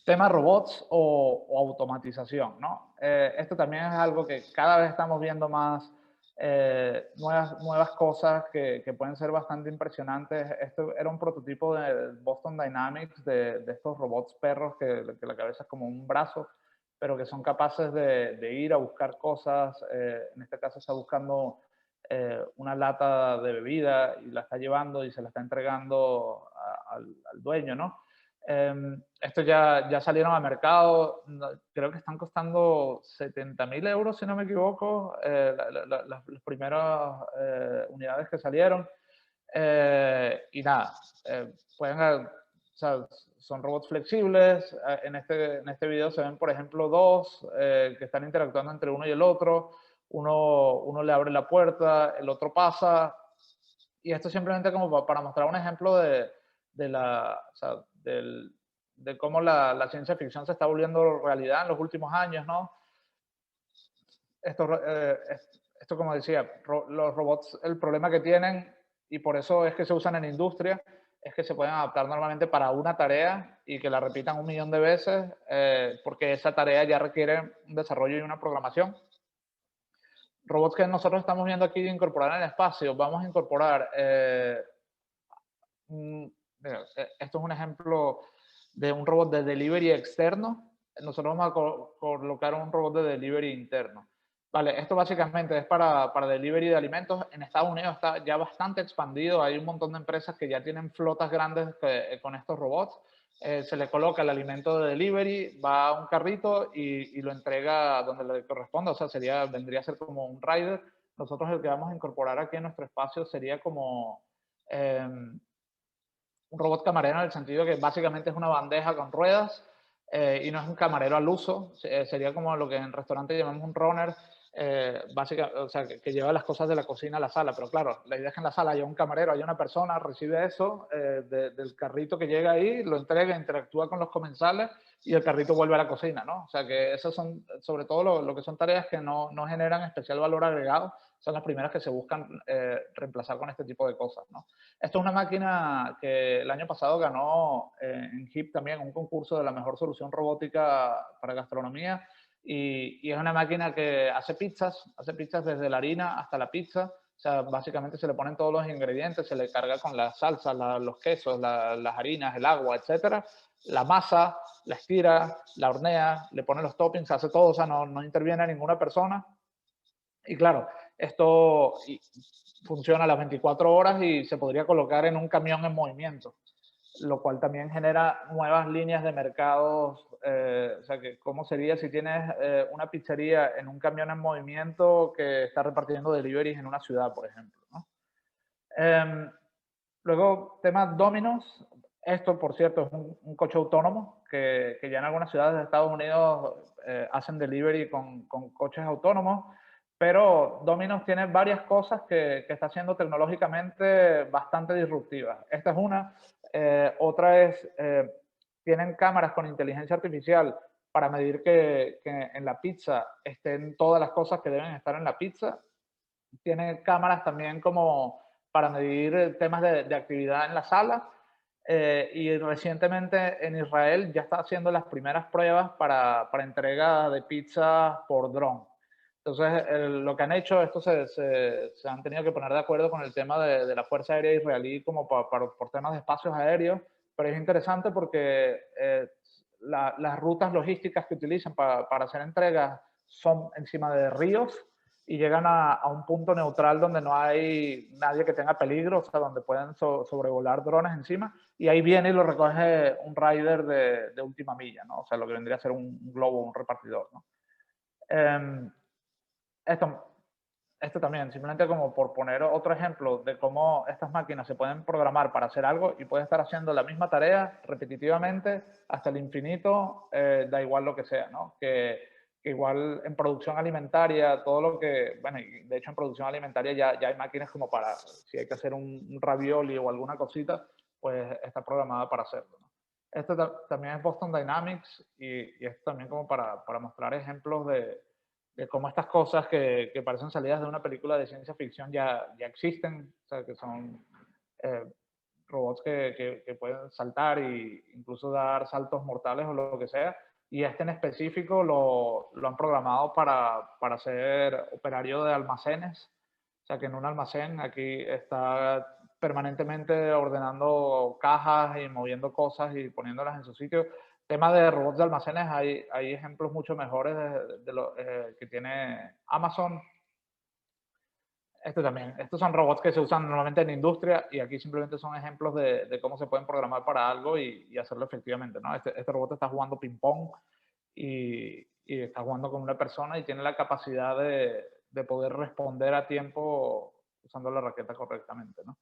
Tema robots o automatización, ¿no? Esto también es algo que cada vez estamos viendo más, nuevas cosas que pueden ser bastante impresionantes. Esto era un prototipo de Boston Dynamics, de estos robots perros que la cabeza es como un brazo, pero que son capaces de ir a buscar cosas. En este caso está buscando una lata de bebida y la está llevando y se la está entregando al dueño, ¿no? Estos ya salieron al mercado, creo que están costando 70.000 euros, si no me equivoco, las primeras unidades que salieron. Y nada, o sea, son robots flexibles. En este video se ven, por ejemplo, dos que están interactuando entre uno y el otro. Uno le abre la puerta, el otro pasa. Y esto simplemente como para mostrar un ejemplo de cómo la ciencia ficción se está volviendo realidad en los últimos años, ¿no? Esto como decía, los robots, el problema que tienen, y por eso es que se usan en industria, es que se pueden adaptar normalmente para una tarea y que la repitan 1 millón de veces, porque esa tarea ya requiere un desarrollo y una programación. Robots que nosotros estamos viendo aquí de incorporar en el espacio, vamos a incorporar esto es un ejemplo de un robot de delivery externo. Nosotros vamos a colocar un robot de delivery interno. Vale, esto básicamente es para delivery de alimentos. En Estados Unidos está ya bastante expandido. Hay un montón de empresas que ya tienen flotas grandes con estos robots. Se le coloca el alimento de delivery, va a un carrito y lo entrega donde le corresponda. O sea, vendría a ser como un rider. Nosotros el que vamos a incorporar aquí en nuestro espacio sería como un robot camarero, en el sentido que básicamente es una bandeja con ruedas y no es un camarero al uso. Sería como lo que en restaurante llamamos un runner, o sea, que lleva las cosas de la cocina a la sala. Pero claro, la idea es que en la sala haya un camarero, haya una persona, recibe eso del carrito que llega ahí, lo entrega, interactúa con los comensales y el carrito vuelve a la cocina, ¿no? O sea, que esas son, sobre todo lo que son tareas que no generan especial valor agregado, son las primeras que se buscan reemplazar con este tipo de cosas, ¿no? Esto es una máquina que el año pasado ganó en HIP también un concurso de la mejor solución robótica para gastronomía y es una máquina que hace pizzas desde la harina hasta la pizza. O sea, básicamente se le ponen todos los ingredientes, se le carga con la salsa, los quesos, las harinas, el agua, etcétera. La masa, la estira, la hornea, le pone los toppings, hace todo, o sea, no interviene ninguna persona. Y claro, esto funciona las 24 horas y se podría colocar en un camión en movimiento, lo cual también genera nuevas líneas de mercados. O sea, que ¿cómo sería si tienes una pizzería en un camión en movimiento que está repartiendo deliveries en una ciudad, por ejemplo, ¿no? Luego, tema Domino's. Esto, por cierto, es un coche autónomo que ya en algunas ciudades de Estados Unidos hacen delivery con coches autónomos, pero Domino's tiene varias cosas que está haciendo tecnológicamente bastante disruptivas. Esta es una. Otra es, tienen cámaras con inteligencia artificial para medir que en la pizza estén todas las cosas que deben estar en la pizza. Tiene cámaras también como para medir temas de actividad en la sala. Y recientemente en Israel ya está haciendo las primeras pruebas para entrega de pizza por dron. Entonces, lo que han hecho, esto se han tenido que poner de acuerdo con el tema de la Fuerza Aérea Israelí como por temas de espacios aéreos, pero es interesante porque las rutas logísticas que utilizan para hacer entregas son encima de ríos y llegan a un punto neutral donde no hay nadie que tenga peligro, o sea, donde pueden sobrevolar drones encima, y ahí viene y lo recoge un rider de última milla, ¿no? O sea, lo que vendría a ser un globo, un repartidor, ¿no? Esto también, simplemente como por poner otro ejemplo de cómo estas máquinas se pueden programar para hacer algo y pueden estar haciendo la misma tarea repetitivamente hasta el infinito, da igual lo que sea, ¿no? Que igual en producción alimentaria, todo lo que, bueno, y de hecho en producción alimentaria ya hay máquinas como para, si hay que hacer un ravioli o alguna cosita, pues está programada para hacerlo, ¿no? Esto también es Boston Dynamics y esto también como para mostrar ejemplos de cómo estas cosas que parecen salidas de una película de ciencia ficción ya existen, o sea, que son robots que pueden saltar e incluso dar saltos mortales o lo que sea, y este en específico lo han programado para ser operario de almacenes, o sea, que en un almacén aquí está permanentemente ordenando cajas y moviendo cosas y poniéndolas en su sitio. Tema de robots de almacenes, hay ejemplos mucho mejores de lo que tiene Amazon. Esto también. Estos son robots que se usan normalmente en industria y aquí simplemente son ejemplos de cómo se pueden programar para algo y hacerlo efectivamente, ¿no? Este robot está jugando ping-pong y está jugando con una persona y tiene la capacidad de poder responder a tiempo usando la raqueta correctamente, ¿no?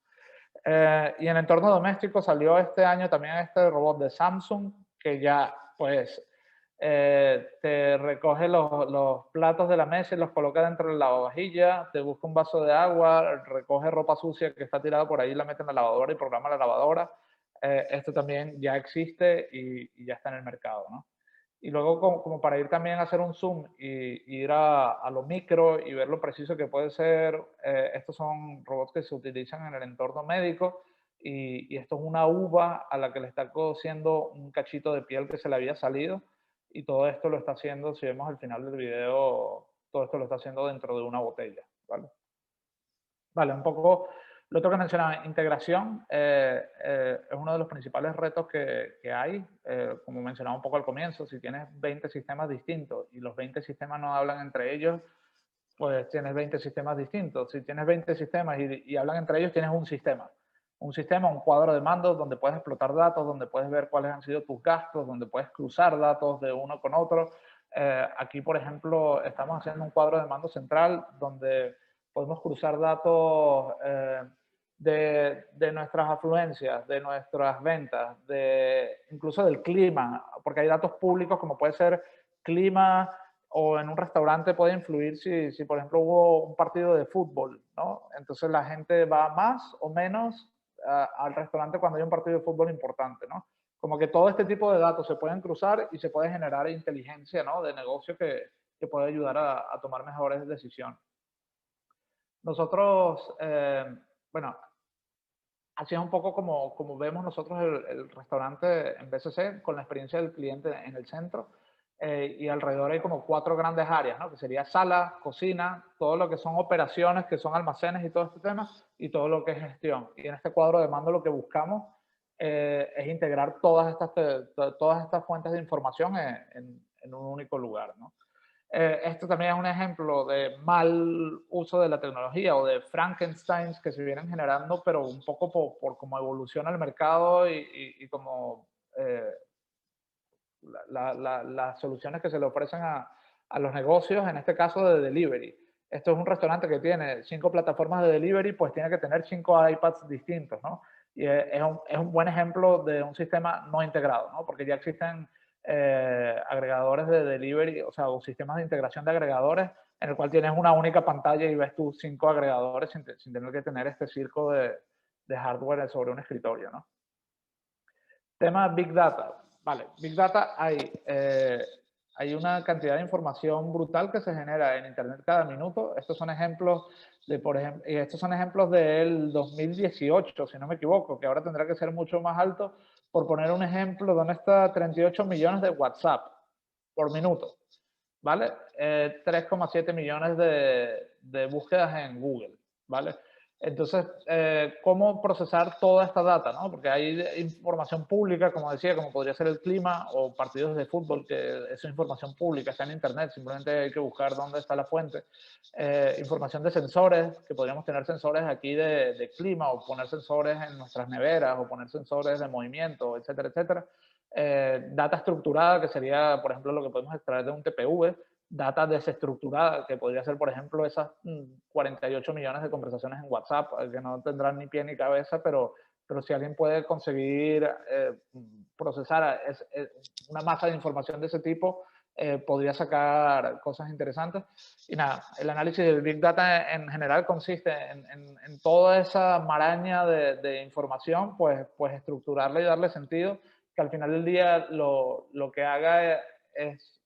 Y en entorno doméstico salió este año también este robot de Samsung que ya pues te recoge los platos de la mesa y los coloca dentro de la lavavajilla, te busca un vaso de agua, recoge ropa sucia que está tirada por ahí, la mete en la lavadora y programa la lavadora. Esto también ya existe y ya está en el mercado, ¿no? Y luego como para ir también a hacer un zoom y ir a lo micro y ver lo preciso que puede ser, estos son robots que se utilizan en el entorno médico y esto es una uva a la que le está cosiendo un cachito de piel que se le había salido y todo esto lo está haciendo, si vemos al final del video, todo esto lo está haciendo dentro de una botella, ¿vale? Vale, un poco lo otro que mencionaba, integración, es uno de los principales retos que hay. Como mencionaba un poco al comienzo, si tienes 20 sistemas distintos y los 20 sistemas no hablan entre ellos, pues tienes 20 sistemas distintos. Si tienes 20 sistemas y hablan entre ellos, tienes un sistema. Un sistema, un cuadro de mando donde puedes explotar datos, donde puedes ver cuáles han sido tus gastos, donde puedes cruzar datos de uno con otro. Aquí, por ejemplo, estamos haciendo un cuadro de mando central donde podemos cruzar datos de nuestras afluencias, de nuestras ventas, incluso del clima, porque hay datos públicos como puede ser clima, o en un restaurante puede influir si, por ejemplo, hubo un partido de fútbol, ¿no? Entonces la gente va más o menos al restaurante cuando hay un partido de fútbol importante, ¿no? Como que todo este tipo de datos se pueden cruzar y se puede generar inteligencia, ¿no? De negocio que puede ayudar a tomar mejores decisiones. Nosotros, bueno, así es un poco como vemos nosotros el restaurante en BCC, con la experiencia del cliente en el centro. Y alrededor hay como 4 grandes áreas, ¿no? Que sería sala, cocina, todo lo que son operaciones, que son almacenes y todo este tema, y todo lo que es gestión. Y en este cuadro de mando lo que buscamos es integrar todas estas fuentes de información en un único lugar, ¿no? Esto también es un ejemplo de mal uso de la tecnología o de Frankensteins que se vienen generando, pero un poco por cómo evoluciona el mercado y como las soluciones que se le ofrecen a los negocios, en este caso de delivery. Esto es un restaurante que tiene 5 plataformas de delivery, pues tiene que tener 5 iPads distintos, ¿no? Y es un buen ejemplo de un sistema no integrado, ¿no? Porque ya existen agregadores de delivery, o sea, o sistemas de integración de agregadores en el cual tienes una única pantalla y ves tus 5 agregadores sin tener que tener este circo de hardware sobre un escritorio, ¿no? Tema Big Data. Vale, Big Data hay una cantidad de información brutal que se genera en Internet cada minuto. Estos son ejemplos estos son ejemplos del 2018, si no me equivoco, que ahora tendrá que ser mucho más alto. Por poner un ejemplo, ¿dónde está 38 millones de WhatsApp por minuto? ¿Vale? 3,7 millones de búsquedas en Google, ¿vale? Entonces, ¿cómo procesar toda esta data, ¿no? Porque hay información pública, como decía, como podría ser el clima o partidos de fútbol, que es información pública, está en Internet, simplemente hay que buscar dónde está la fuente. Información de sensores, que podríamos tener sensores aquí de clima o poner sensores en nuestras neveras o poner sensores de movimiento, etcétera, etcétera. Data estructurada, que sería, por ejemplo, lo que podemos extraer de un TPV, data desestructurada, que podría ser, por ejemplo, esas 48 millones de conversaciones en WhatsApp, que no tendrán ni pie ni cabeza, pero si alguien puede conseguir procesar una masa de información de ese tipo, podría sacar cosas interesantes. Y nada, el análisis del Big Data en general consiste en toda esa maraña de información, pues estructurarla y darle sentido, que al final del día lo que haga es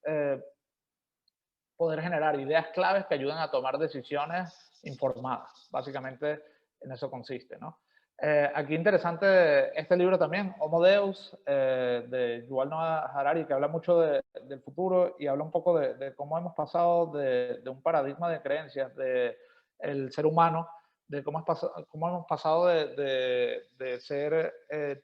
poder generar ideas claves que ayuden a tomar decisiones informadas. Básicamente en eso consiste, ¿no? Aquí interesante este libro también, Homo Deus, de Yuval Noah Harari, que habla mucho del futuro y habla un poco de cómo hemos pasado de un paradigma de creencias del ser humano, de cómo hemos pasado de ser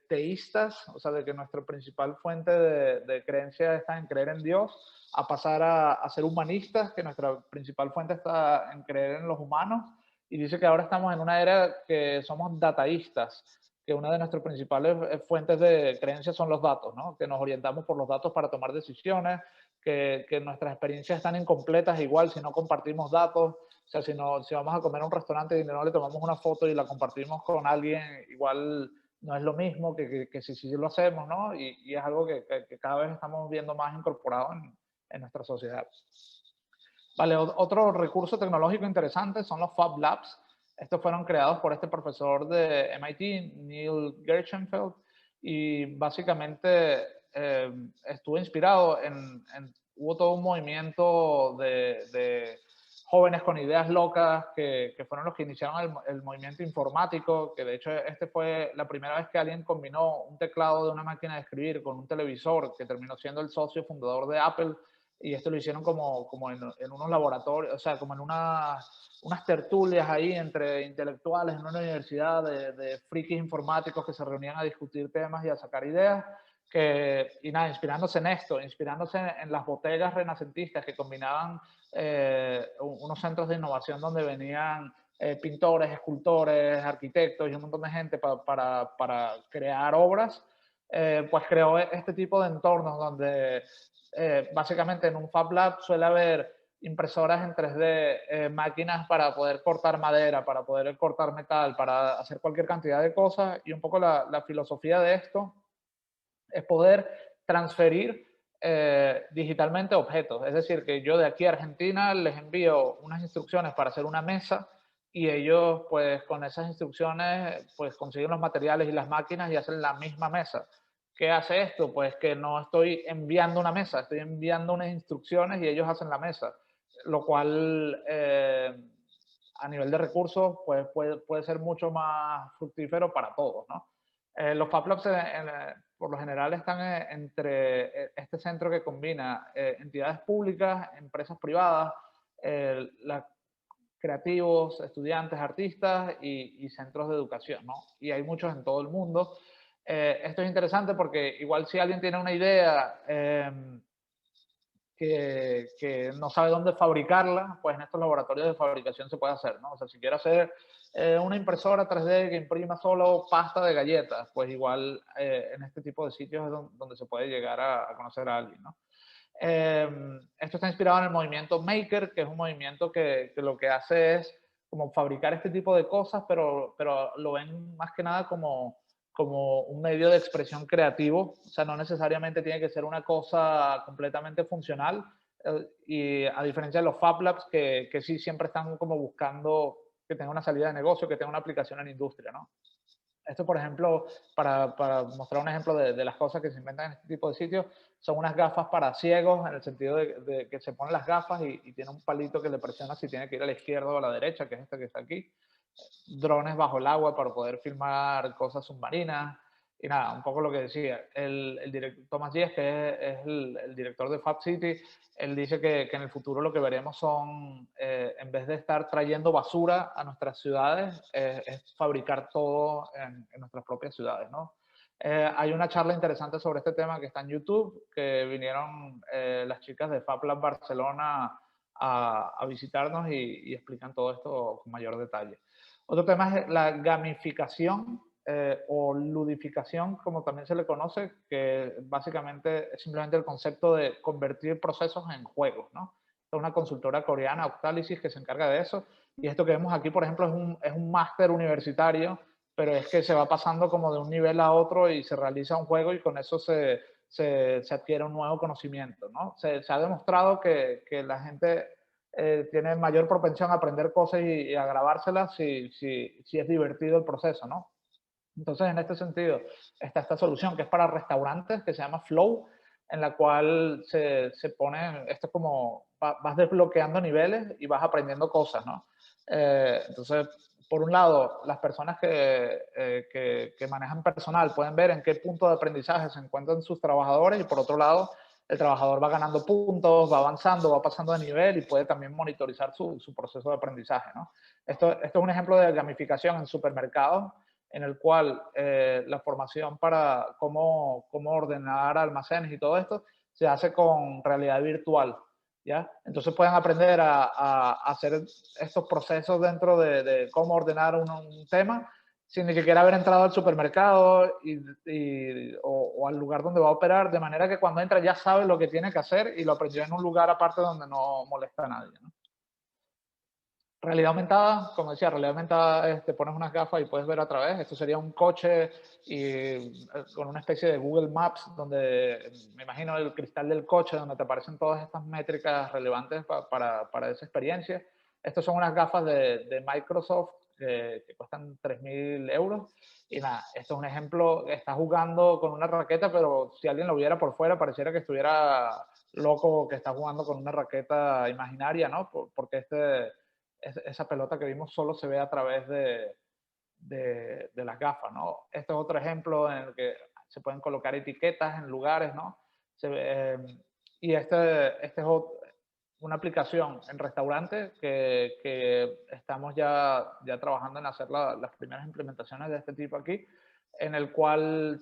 teístas, o sea, de que nuestra principal fuente de creencia está en creer en Dios, a pasar a ser humanistas, que nuestra principal fuente está en creer en los humanos, y dice que ahora estamos en una era que somos dataístas, que una de nuestras principales fuentes de creencia son los datos, ¿no? Que nos orientamos por los datos para tomar decisiones, que nuestras experiencias están incompletas igual si no compartimos datos. O sea, si vamos a comer a un restaurante y no le tomamos una foto y la compartimos con alguien, igual no es lo mismo que si lo hacemos, ¿no? Y es algo que cada vez estamos viendo más incorporado en nuestra sociedad. Vale, otro recurso tecnológico interesante son los Fab Labs. Estos fueron creados por este profesor de MIT, Neil Gershenfeld, y básicamente estuvo inspirado hubo todo un movimiento de jóvenes con ideas locas que fueron los que iniciaron el movimiento informático, que de hecho este fue la primera vez que alguien combinó un teclado de una máquina de escribir con un televisor, que terminó siendo el socio fundador de Apple. Y esto lo hicieron como en unos laboratorios, o sea, como en unas tertulias ahí entre intelectuales en una universidad de frikis informáticos que se reunían a discutir temas y a sacar ideas. y nada, inspirándose en esto, inspirándose en las bodegas renacentistas que combinaban unos centros de innovación donde venían pintores, escultores, arquitectos y un montón de gente para crear obras, pues creó este tipo de entornos donde básicamente en un Fab Lab suele haber impresoras en 3D, máquinas para poder cortar madera, para poder cortar metal, para hacer cualquier cantidad de cosas, y un poco la filosofía de esto es poder transferir digitalmente objetos. Es decir, que yo de aquí a Argentina les envío unas instrucciones para hacer una mesa y ellos pues con esas instrucciones pues consiguen los materiales y las máquinas y hacen la misma mesa. ¿Qué hace esto? Pues que no estoy enviando una mesa, estoy enviando unas instrucciones y ellos hacen la mesa, lo cual a nivel de recursos pues puede ser mucho más fructífero para todos, ¿no? Los Fab Labs por lo general están entre este centro que combina entidades públicas, empresas privadas, creativos, estudiantes, artistas y centros de educación, ¿no? Y hay muchos en todo el mundo. Esto es interesante porque igual si alguien tiene una idea que no sabe dónde fabricarla, pues en estos laboratorios de fabricación se puede hacer, ¿no? O sea, si quiere hacer una impresora 3D que imprima solo pasta de galletas, pues igual en este tipo de sitios es donde se puede llegar a conocer a alguien, ¿no? Esto está inspirado en el movimiento Maker, que es un movimiento que lo que hace es como fabricar este tipo de cosas, pero lo ven más que nada como un medio de expresión creativo. O sea, no necesariamente tiene que ser una cosa completamente funcional, y a diferencia de los Fab Labs, que sí siempre están como buscando que tenga una salida de negocio, que tenga una aplicación en la industria, ¿no? Esto, por ejemplo, para mostrar un ejemplo de las cosas que se inventan en este tipo de sitios, son unas gafas para ciegos, en el sentido de que se ponen las gafas y tiene un palito que le presiona si tiene que ir a la izquierda o a la derecha, que es esta que está aquí. Drones bajo el agua para poder filmar cosas submarinas. Y nada, un poco lo que decía. El director Thomas Diez, que es el director de Fab City, él dice que en el futuro lo que veremos son, en vez de estar trayendo basura a nuestras ciudades, es fabricar todo en nuestras propias ciudades, ¿no? Hay una charla interesante sobre este tema que está en YouTube, que vinieron las chicas de Fab Lab Barcelona a visitarnos y explican todo esto con mayor detalle. Otro tema es la gamificación o ludificación, como también se le conoce, que básicamente es simplemente el concepto de convertir procesos en juegos, ¿no? Es una consultora coreana, Octalysis, que se encarga de eso. Y esto que vemos aquí, por ejemplo, es un máster universitario, pero es que se va pasando como de un nivel a otro y se realiza un juego y con eso se adquiere un nuevo conocimiento, ¿no? Se ha demostrado que la gente tiene mayor propensión a aprender cosas y a grabárselas si es divertido el proceso, ¿no? Entonces, en este sentido, está esta solución que es para restaurantes, que se llama Flow, en la cual se pone, esto es como, vas desbloqueando niveles y vas aprendiendo cosas, ¿no? Entonces, por un lado, las personas que manejan personal pueden ver en qué punto de aprendizaje se encuentran sus trabajadores, y por otro lado, el trabajador va ganando puntos, va avanzando, va pasando de nivel y puede también monitorizar su proceso de aprendizaje, ¿no? Esto es un ejemplo de gamificación en supermercados, en el cual la formación para cómo ordenar almacenes y todo esto se hace con realidad virtual, ¿ya? Entonces pueden aprender a hacer estos procesos dentro de cómo ordenar un tema sin ni siquiera haber entrado al supermercado o al lugar donde va a operar, de manera que cuando entra ya sabe lo que tiene que hacer y lo aprendió en un lugar aparte donde no molesta a nadie, ¿no? Realidad aumentada, como decía, realidad aumentada, te pones unas gafas y puedes ver a través. Esto sería un coche con una especie de Google Maps, donde me imagino el cristal del coche, donde te aparecen todas estas métricas relevantes para esa experiencia. Estas son unas gafas de Microsoft que cuestan 3.000 euros. Y nada, esto es un ejemplo, está jugando con una raqueta, pero si alguien lo viera por fuera, pareciera que estuviera loco, que está jugando con una raqueta imaginaria, ¿no? Porque esa pelota que vimos solo se ve a través de las gafas, ¿no? Este es otro ejemplo en el que se pueden colocar etiquetas en lugares, ¿no? Y este es una aplicación en restaurantes que estamos ya trabajando en hacer las primeras implementaciones de este tipo aquí, en el cual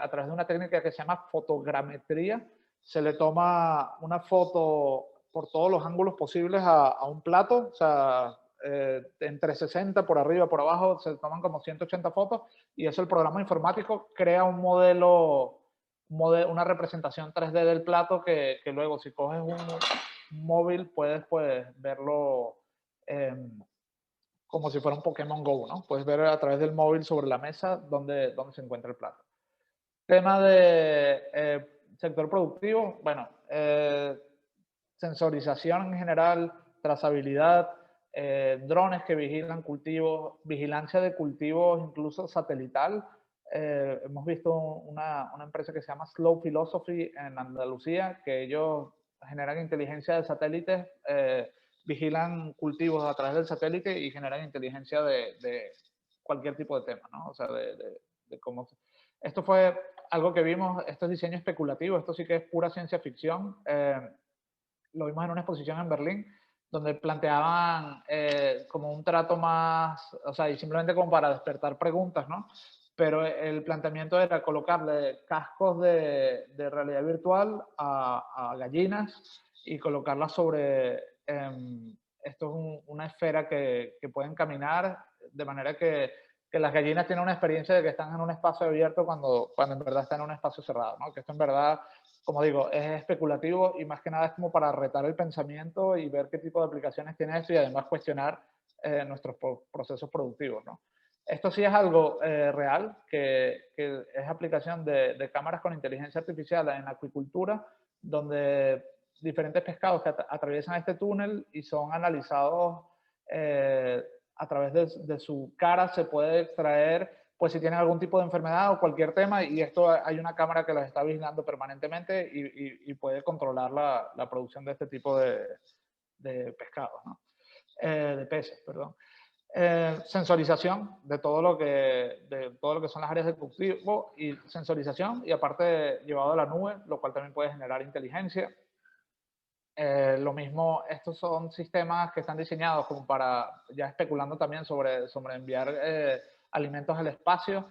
a través de una técnica que se llama fotogrametría, se le toma una foto por todos los ángulos posibles a un plato, o sea, entre 60 por arriba, por abajo, se toman como 180 fotos, y eso el programa informático crea un modelo, una representación 3D del plato que luego, si coges un móvil, puedes pues verlo como si fuera un Pokémon Go, ¿no? Puedes ver a través del móvil sobre la mesa dónde se encuentra el plato. Tema de sector productivo, bueno, sensorización en general, trazabilidad, drones que vigilan cultivos, vigilancia de cultivos incluso satelital. Hemos visto una empresa que se llama Slow Philosophy en Andalucía, que ellos generan inteligencia de satélites, vigilan cultivos a través del satélite y generan inteligencia de cualquier tipo de tema, ¿no? O sea, de cómo... Esto fue algo que vimos, esto es diseño especulativo, esto sí que es pura ciencia ficción. Lo vimos en una exposición en Berlín, donde planteaban como un trato más, o sea, y simplemente como para despertar preguntas, ¿no? Pero el planteamiento era colocarle cascos de realidad virtual a gallinas y colocarlas sobre, esto es una esfera que pueden caminar, de manera que las gallinas tienen una experiencia de que están en un espacio abierto cuando en verdad están en un espacio cerrado, ¿no? Que esto en verdad, como digo, es especulativo y más que nada es como para retar el pensamiento y ver qué tipo de aplicaciones tiene esto y además cuestionar nuestros procesos productivos, ¿no? Esto sí es algo real, que es aplicación de cámaras con inteligencia artificial en acuicultura, donde diferentes pescados que atraviesan este túnel y son analizados a través de su cara, se puede extraer pues si tienen algún tipo de enfermedad o cualquier tema, y esto hay una cámara que los está vigilando permanentemente y puede controlar la producción de este tipo de pescados, ¿no? De peces, perdón. Sensorización de todo lo que son las áreas de cultivo y sensorización, y aparte llevado a la nube, lo cual también puede generar inteligencia. Lo mismo, estos son sistemas que están diseñados como para, ya especulando también sobre enviar alimentos al espacio,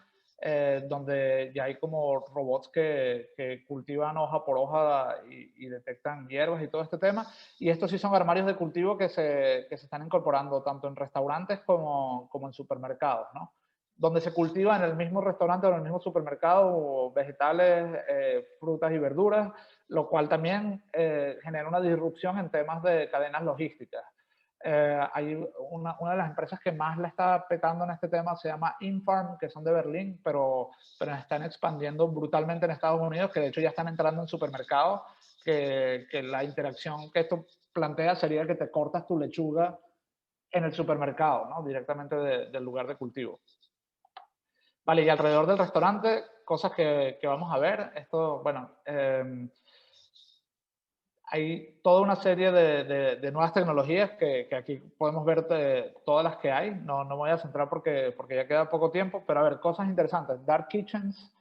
donde ya hay como robots que cultivan hoja por hoja y detectan hierbas y todo este tema. Y estos sí son armarios de cultivo que se están incorporando tanto en restaurantes como en supermercados, ¿no? Donde se cultiva en el mismo restaurante o en el mismo supermercado vegetales, frutas y verduras, lo cual también genera una disrupción en temas de cadenas logísticas. Hay una de las empresas que más la está petando en este tema se llama Infarm, que son de Berlín, pero están expandiendo brutalmente en Estados Unidos, que de hecho ya están entrando en supermercados, que la interacción que esto plantea sería que te cortas tu lechuga en el supermercado, ¿no? Directamente del lugar de cultivo. Vale, y alrededor del restaurante, cosas que vamos a ver. Esto, bueno, hay toda una serie de nuevas tecnologías que aquí podemos ver todas las que hay. No me voy a centrar porque ya queda poco tiempo, pero a ver, cosas interesantes. Dark Kitchens.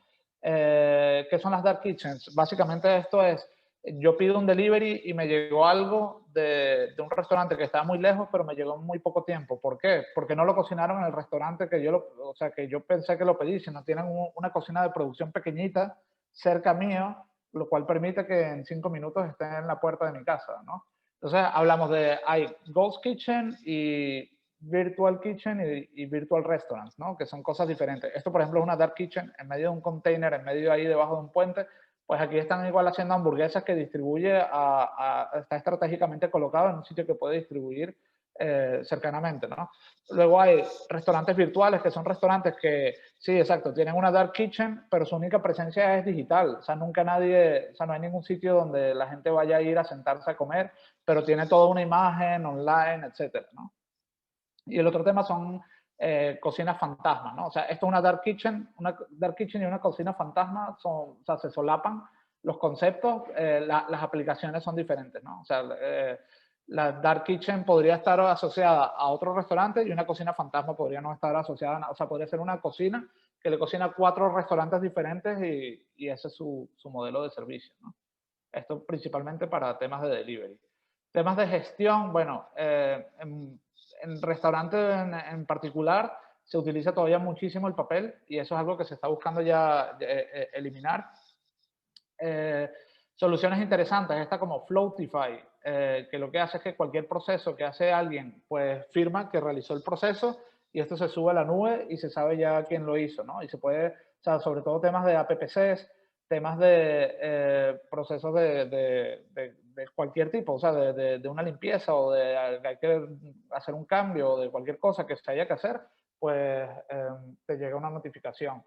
¿Qué son las Dark Kitchens? Básicamente esto es, yo pido un delivery y me llegó algo de un restaurante que estaba muy lejos, pero me llegó en muy poco tiempo. ¿Por qué? Porque no lo cocinaron en el restaurante que yo pensé que lo pedí, sino tienen una cocina de producción pequeñita cerca mío, lo cual permite que en 5 minutos esté en la puerta de mi casa, ¿no? Entonces hablamos hay Ghost Kitchen y Virtual Kitchen y Virtual Restaurants, ¿no? Que son cosas diferentes. Esto, por ejemplo, es una Dark Kitchen en medio de un container, en medio ahí debajo de un puente. Pues aquí están igual haciendo hamburguesas que distribuye, está estratégicamente colocado en un sitio que puede distribuir cercanamente, ¿no? Luego hay restaurantes virtuales, que son restaurantes que, sí, exacto, tienen una dark kitchen, pero su única presencia es digital. O sea, no hay ningún sitio donde la gente vaya a ir a sentarse a comer, pero tiene toda una imagen online, etcétera, ¿no? Y el otro tema son cocinas fantasmas, ¿no? O sea, esto es una dark kitchen y una cocina fantasma se solapan los conceptos, las aplicaciones son diferentes, ¿no? O sea, la dark kitchen podría estar asociada a otro restaurante y una cocina fantasma podría no estar asociada, o sea, podría ser una cocina que le cocina a 4 restaurantes diferentes y ese es su modelo de servicio, ¿no? Esto principalmente para temas de delivery. Temas de gestión, bueno, en restaurantes en particular se utiliza todavía muchísimo el papel y eso es algo que se está buscando ya eliminar. Soluciones interesantes, esta como Floatify, que lo que hace es que cualquier proceso que hace alguien, pues firma que realizó el proceso y esto se sube a la nube y se sabe ya quién lo hizo, ¿no? Y se puede, o sea, sobre todo temas de APPCs, temas de procesos de cualquier tipo, o sea, de una limpieza o de hay que hacer un cambio o de cualquier cosa que se haya que hacer, pues te llega una notificación.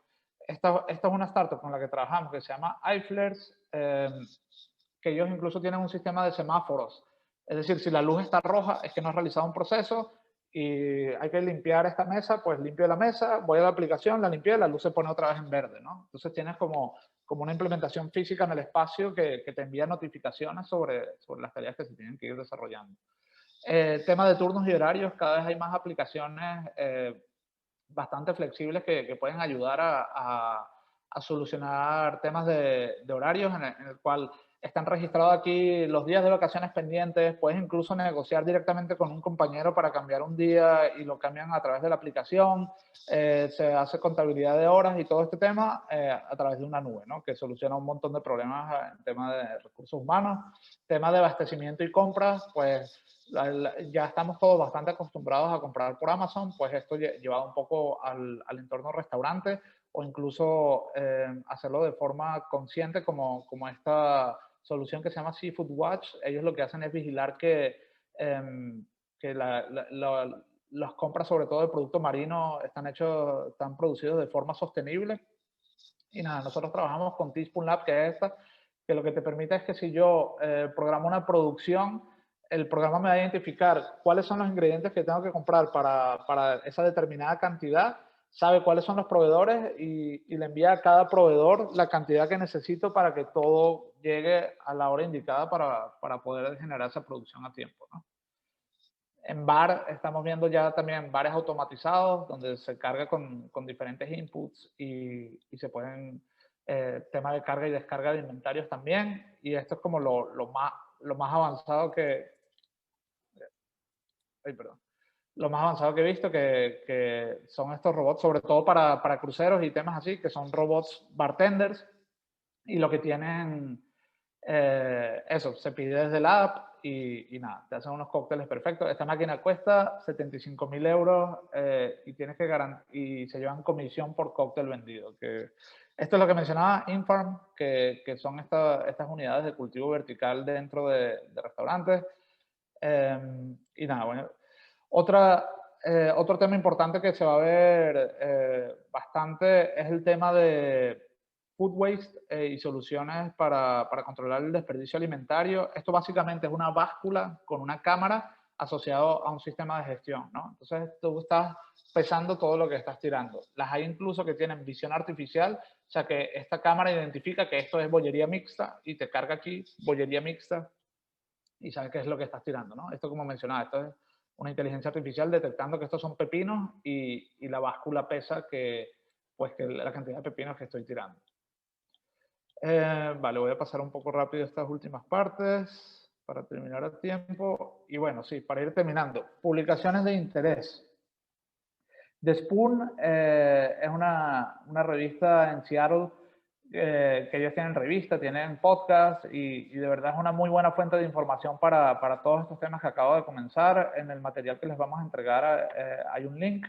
Esta es una startup con la que trabajamos que se llama iFlares, que ellos incluso tienen un sistema de semáforos. Es decir, si la luz está roja es que no has realizado un proceso y hay que limpiar esta mesa, pues limpio la mesa, voy a la aplicación, la limpié, la luz se pone otra vez en verde, ¿no? Entonces tienes como una implementación física en el espacio que te envía notificaciones sobre las tareas que se tienen que ir desarrollando. Tema de turnos y horarios, cada vez hay más aplicaciones bastante flexibles que pueden ayudar a solucionar temas de horarios en el cual están registrados aquí los días de vacaciones pendientes, puedes incluso negociar directamente con un compañero para cambiar un día y lo cambian a través de la aplicación, se hace contabilidad de horas y todo este tema a través de una nube, ¿no? Que soluciona un montón de problemas en tema de recursos humanos, tema de abastecimiento y compras, pues ya estamos todos bastante acostumbrados a comprar por Amazon, pues esto llevado un poco al entorno restaurante o incluso hacerlo de forma consciente como esta solución que se llama Seafood Watch. Ellos lo que hacen es vigilar que las compras, sobre todo de producto marino, están producidos de forma sostenible. Y nada, nosotros trabajamos con Teaspoon Lab, que es esta, que lo que te permite es que si yo programo una producción, el programa me va a identificar cuáles son los ingredientes que tengo que comprar para esa determinada cantidad, sabe cuáles son los proveedores y le envía a cada proveedor la cantidad que necesito para que todo llegue a la hora indicada para poder generar esa producción a tiempo, ¿no? En bar estamos viendo ya también bares automatizados donde se carga con diferentes inputs y se pueden, tema de carga y descarga de inventarios también. Y esto es como lo más avanzado lo más avanzado que he visto, que son estos robots, sobre todo para cruceros y temas así, que son robots bartenders y lo que tienen, eso, se pide desde la app y nada, te hacen unos cócteles perfectos. Esta máquina cuesta 75.000 euros y se llevan comisión por cóctel vendido. Esto es lo que mencionaba Infarm, que son estas unidades de cultivo vertical dentro de restaurantes. Y nada, bueno, otro tema importante que se va a ver bastante es el tema de food waste y soluciones para controlar el desperdicio alimentario. Esto básicamente es una báscula con una cámara asociado a un sistema de gestión, ¿no? Entonces tú estás pesando todo lo que estás tirando. Las hay incluso que tienen visión artificial, o sea que esta cámara identifica que esto es bollería mixta y te carga aquí bollería mixta y sabe qué es lo que estás tirando, ¿no? Esto, como mencionaba, esto es una inteligencia artificial detectando que estos son pepinos y la báscula pesa que la cantidad de pepinos que estoy tirando. Vale, voy a pasar un poco rápido estas últimas partes para terminar a tiempo. Y bueno, sí, para ir terminando. Publicaciones de interés. The Spoon es una revista en Seattle que ellos tienen revista, tienen podcast y de verdad es una muy buena fuente de información para todos estos temas que acabo de comenzar. En el material que les vamos a entregar hay un link.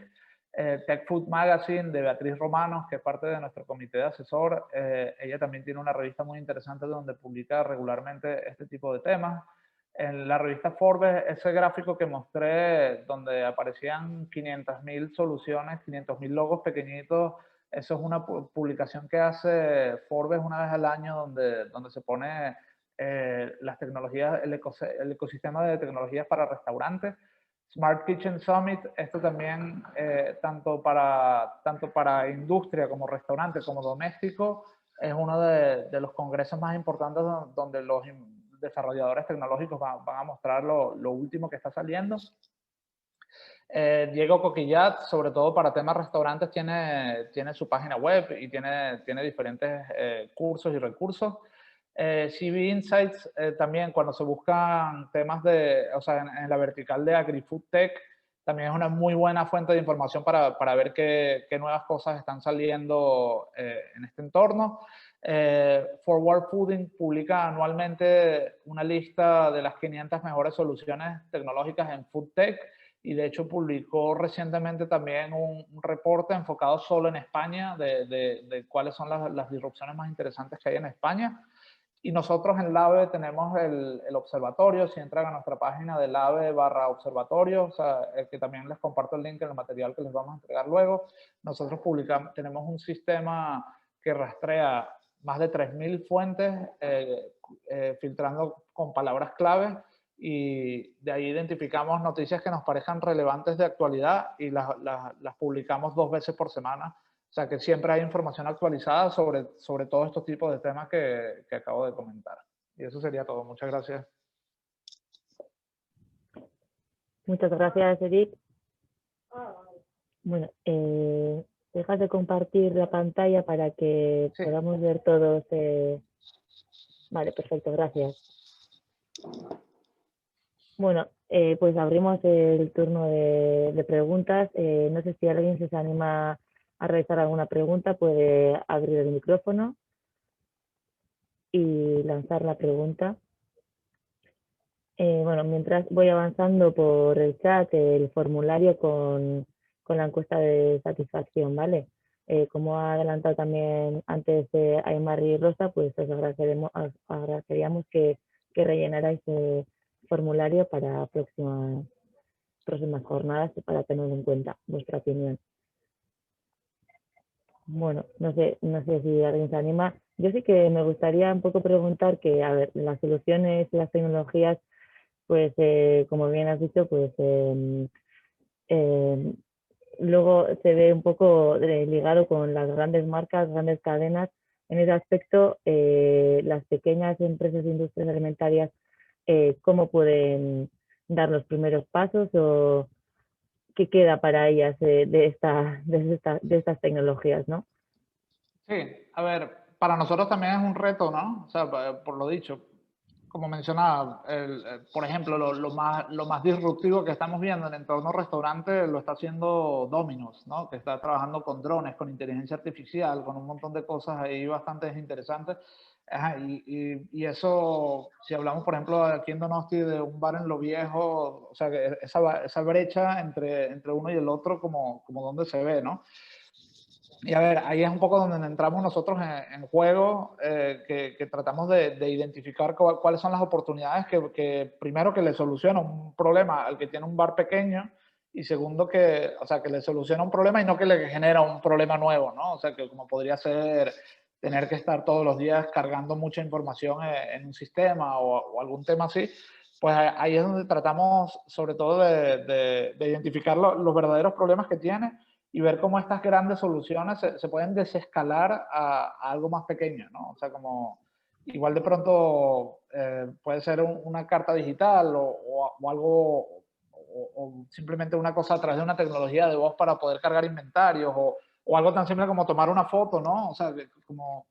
Tech Food Magazine de Beatriz Romanos, que es parte de nuestro comité de asesor. Ella también tiene una revista muy interesante donde publica regularmente este tipo de temas. En la revista Forbes, ese gráfico que mostré donde aparecían 500.000 soluciones, 500.000 logos pequeñitos, eso es una publicación que hace Forbes una vez al año donde se pone las tecnologías, el ecosistema de tecnologías para restaurantes. Smart Kitchen Summit, esto también tanto para industria como restaurante como doméstico, es uno de los congresos más importantes donde los desarrolladores tecnológicos van a mostrar lo último que está saliendo. Diego Coquillat, sobre todo para temas restaurantes, tiene su página web y tiene diferentes cursos y recursos. CB Insights también, cuando se buscan temas en la vertical de AgriFood Tech, también es una muy buena fuente de información para ver qué nuevas cosas están saliendo en este entorno. Forward Fooding publica anualmente una lista de las 500 mejores soluciones tecnológicas en Food Tech, y de hecho publicó recientemente también un reporte enfocado solo en España de cuáles son las disrupciones más interesantes que hay en España. Y nosotros en LAVE tenemos el observatorio. Si entran a nuestra página de LAVE/observatorio, o sea, que también les comparto el link en el material que les vamos a entregar luego, nosotros tenemos un sistema que rastrea más de 3.000 fuentes, filtrando con palabras clave, y de ahí identificamos noticias que nos parezcan relevantes de actualidad y las publicamos 2 veces por semana. O sea que siempre hay información actualizada sobre todos estos tipos de temas que acabo de comentar. Y eso sería todo. Muchas gracias. Muchas gracias, Eric. Bueno, dejas de compartir la pantalla para que podamos ver todos. Vale, perfecto, gracias. Bueno, pues abrimos el turno de preguntas. No sé si alguien se anima a realizar alguna pregunta, puede abrir el micrófono y lanzar la pregunta. Bueno, mientras voy avanzando por el chat, el formulario con la encuesta de satisfacción, ¿vale? Como ha adelantado también antes Aymar y Rosa, pues os agradeceríamos que rellenarais el formulario para próximas jornadas y para tener en cuenta vuestra opinión. Bueno, no sé si alguien se anima. Yo sí que me gustaría un poco preguntar que, a ver, las soluciones y las tecnologías, pues como bien has dicho, pues luego se ve un poco ligado con las grandes marcas, grandes cadenas. En ese aspecto, las pequeñas empresas de industrias alimentarias, ¿cómo pueden dar los primeros pasos o qué queda para ellas de estas tecnologías, ¿no? Sí, a ver, para nosotros también es un reto, ¿no? O sea, por lo dicho, como mencionaba, por ejemplo, lo más disruptivo que estamos viendo en el entorno restaurante lo está haciendo Domino's, ¿no? Que está trabajando con drones, con inteligencia artificial, con un montón de cosas ahí bastante interesantes. Ajá, y eso, si hablamos, por ejemplo, aquí en Donosti de un bar en Lo Viejo, o sea, que esa brecha entre uno y el otro, como donde se ve, ¿no? Y a ver, ahí es un poco donde entramos nosotros en juego, que tratamos de identificar cuáles son las oportunidades que primero que le soluciona un problema al que tiene un bar pequeño, y segundo que le soluciona un problema y no que le genera un problema nuevo, ¿no? O sea, que como podría ser tener que estar todos los días cargando mucha información en un sistema o algún tema así, pues ahí es donde tratamos sobre todo de identificar los verdaderos problemas que tiene y ver cómo estas grandes soluciones se pueden desescalar a algo más pequeño, ¿no? O sea, como igual de pronto puede ser una carta digital o algo, o simplemente una cosa a través de una tecnología de voz para poder cargar inventarios, o algo tan simple como tomar una foto, ¿no? O sea, como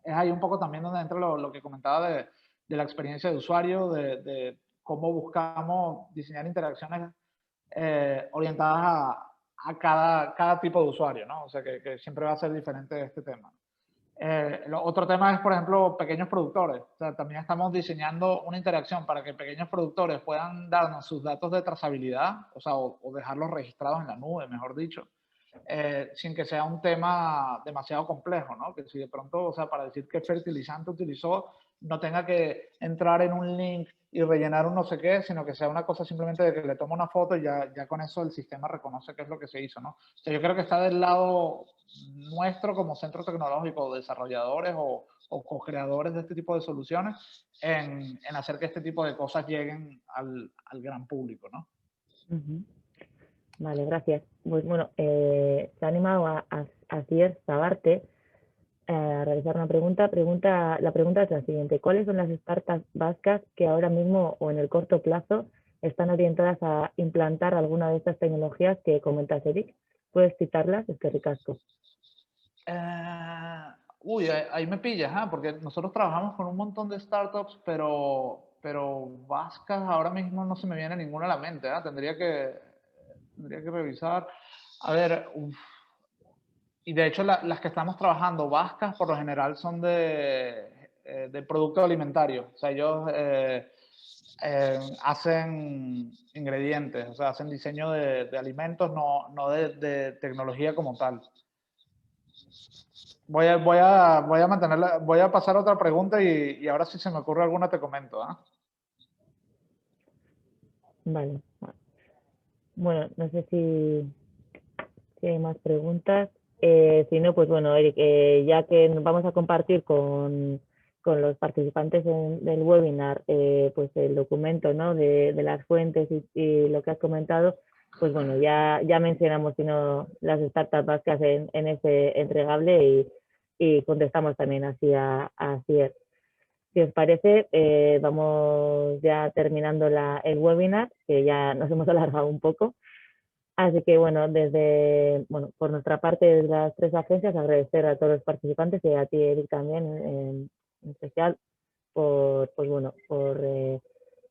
es ahí un poco también donde entra lo que comentaba de la experiencia de usuario, de cómo buscamos diseñar interacciones orientadas a cada tipo de usuario, ¿no? O sea, que siempre va a ser diferente este tema. Otro tema es, por ejemplo, pequeños productores. O sea, también estamos diseñando una interacción para que pequeños productores puedan darnos sus datos de trazabilidad, o sea, o dejarlos registrados en la nube, mejor dicho, sin que sea un tema demasiado complejo, ¿no? Que si de pronto, o sea, para decir qué fertilizante utilizó, no tenga que entrar en un link y rellenar un no sé qué, sino que sea una cosa simplemente de que le toma una foto y ya con eso el sistema reconoce qué es lo que se hizo, ¿no? O sea, yo creo que está del lado nuestro como centro tecnológico, desarrolladores o co-creadores de este tipo de soluciones, en hacer que este tipo de cosas lleguen al gran público, ¿no? Vale, gracias. Pues bueno, se ha animado a Asier Sabarte a realizar una pregunta. La pregunta es la siguiente: ¿cuáles son las startups vascas que ahora mismo o en el corto plazo están orientadas a implantar alguna de estas tecnologías que comentas, Eric? ¿Puedes citarlas? Es que ricasco. Uy, ahí me pillas, ¿eh? Porque nosotros trabajamos con un montón de startups, pero vascas ahora mismo no se me viene ninguna a la mente, ¿eh? Tendría que tendría que revisar. A ver, y de hecho las que estamos trabajando vascas por lo general son de producto alimentario. O sea, ellos hacen ingredientes, o sea, hacen diseño de alimentos, no de tecnología como tal. Voy a mantenerla, voy a pasar a otra pregunta y ahora si se me ocurre alguna te comento. Vale. Bueno, no sé si hay más preguntas. Si no, pues bueno, Eric, ya que nos vamos a compartir con los participantes del webinar, pues el documento, ¿no? de las fuentes y lo que has comentado, pues bueno, ya mencionamos, si no, las startups vascas en ese entregable y contestamos también así a Asier. Si os parece, vamos ya terminando el webinar, que ya nos hemos alargado un poco. Así que bueno, por nuestra parte de las 3 agencias, agradecer a todos los participantes y a ti, Eric, también en especial por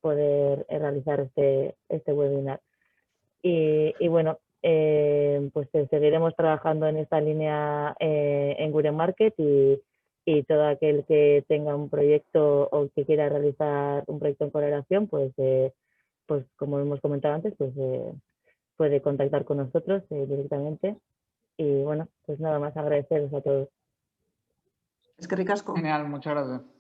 poder realizar este webinar. Y bueno, pues seguiremos trabajando en esta línea en Gure Market y todo aquel que tenga un proyecto o que quiera realizar un proyecto en correlación, pues como hemos comentado antes, pues puede contactar con nosotros directamente. Y bueno, pues nada más agradeceros a todos. Es que ricasco. Genial, muchas gracias.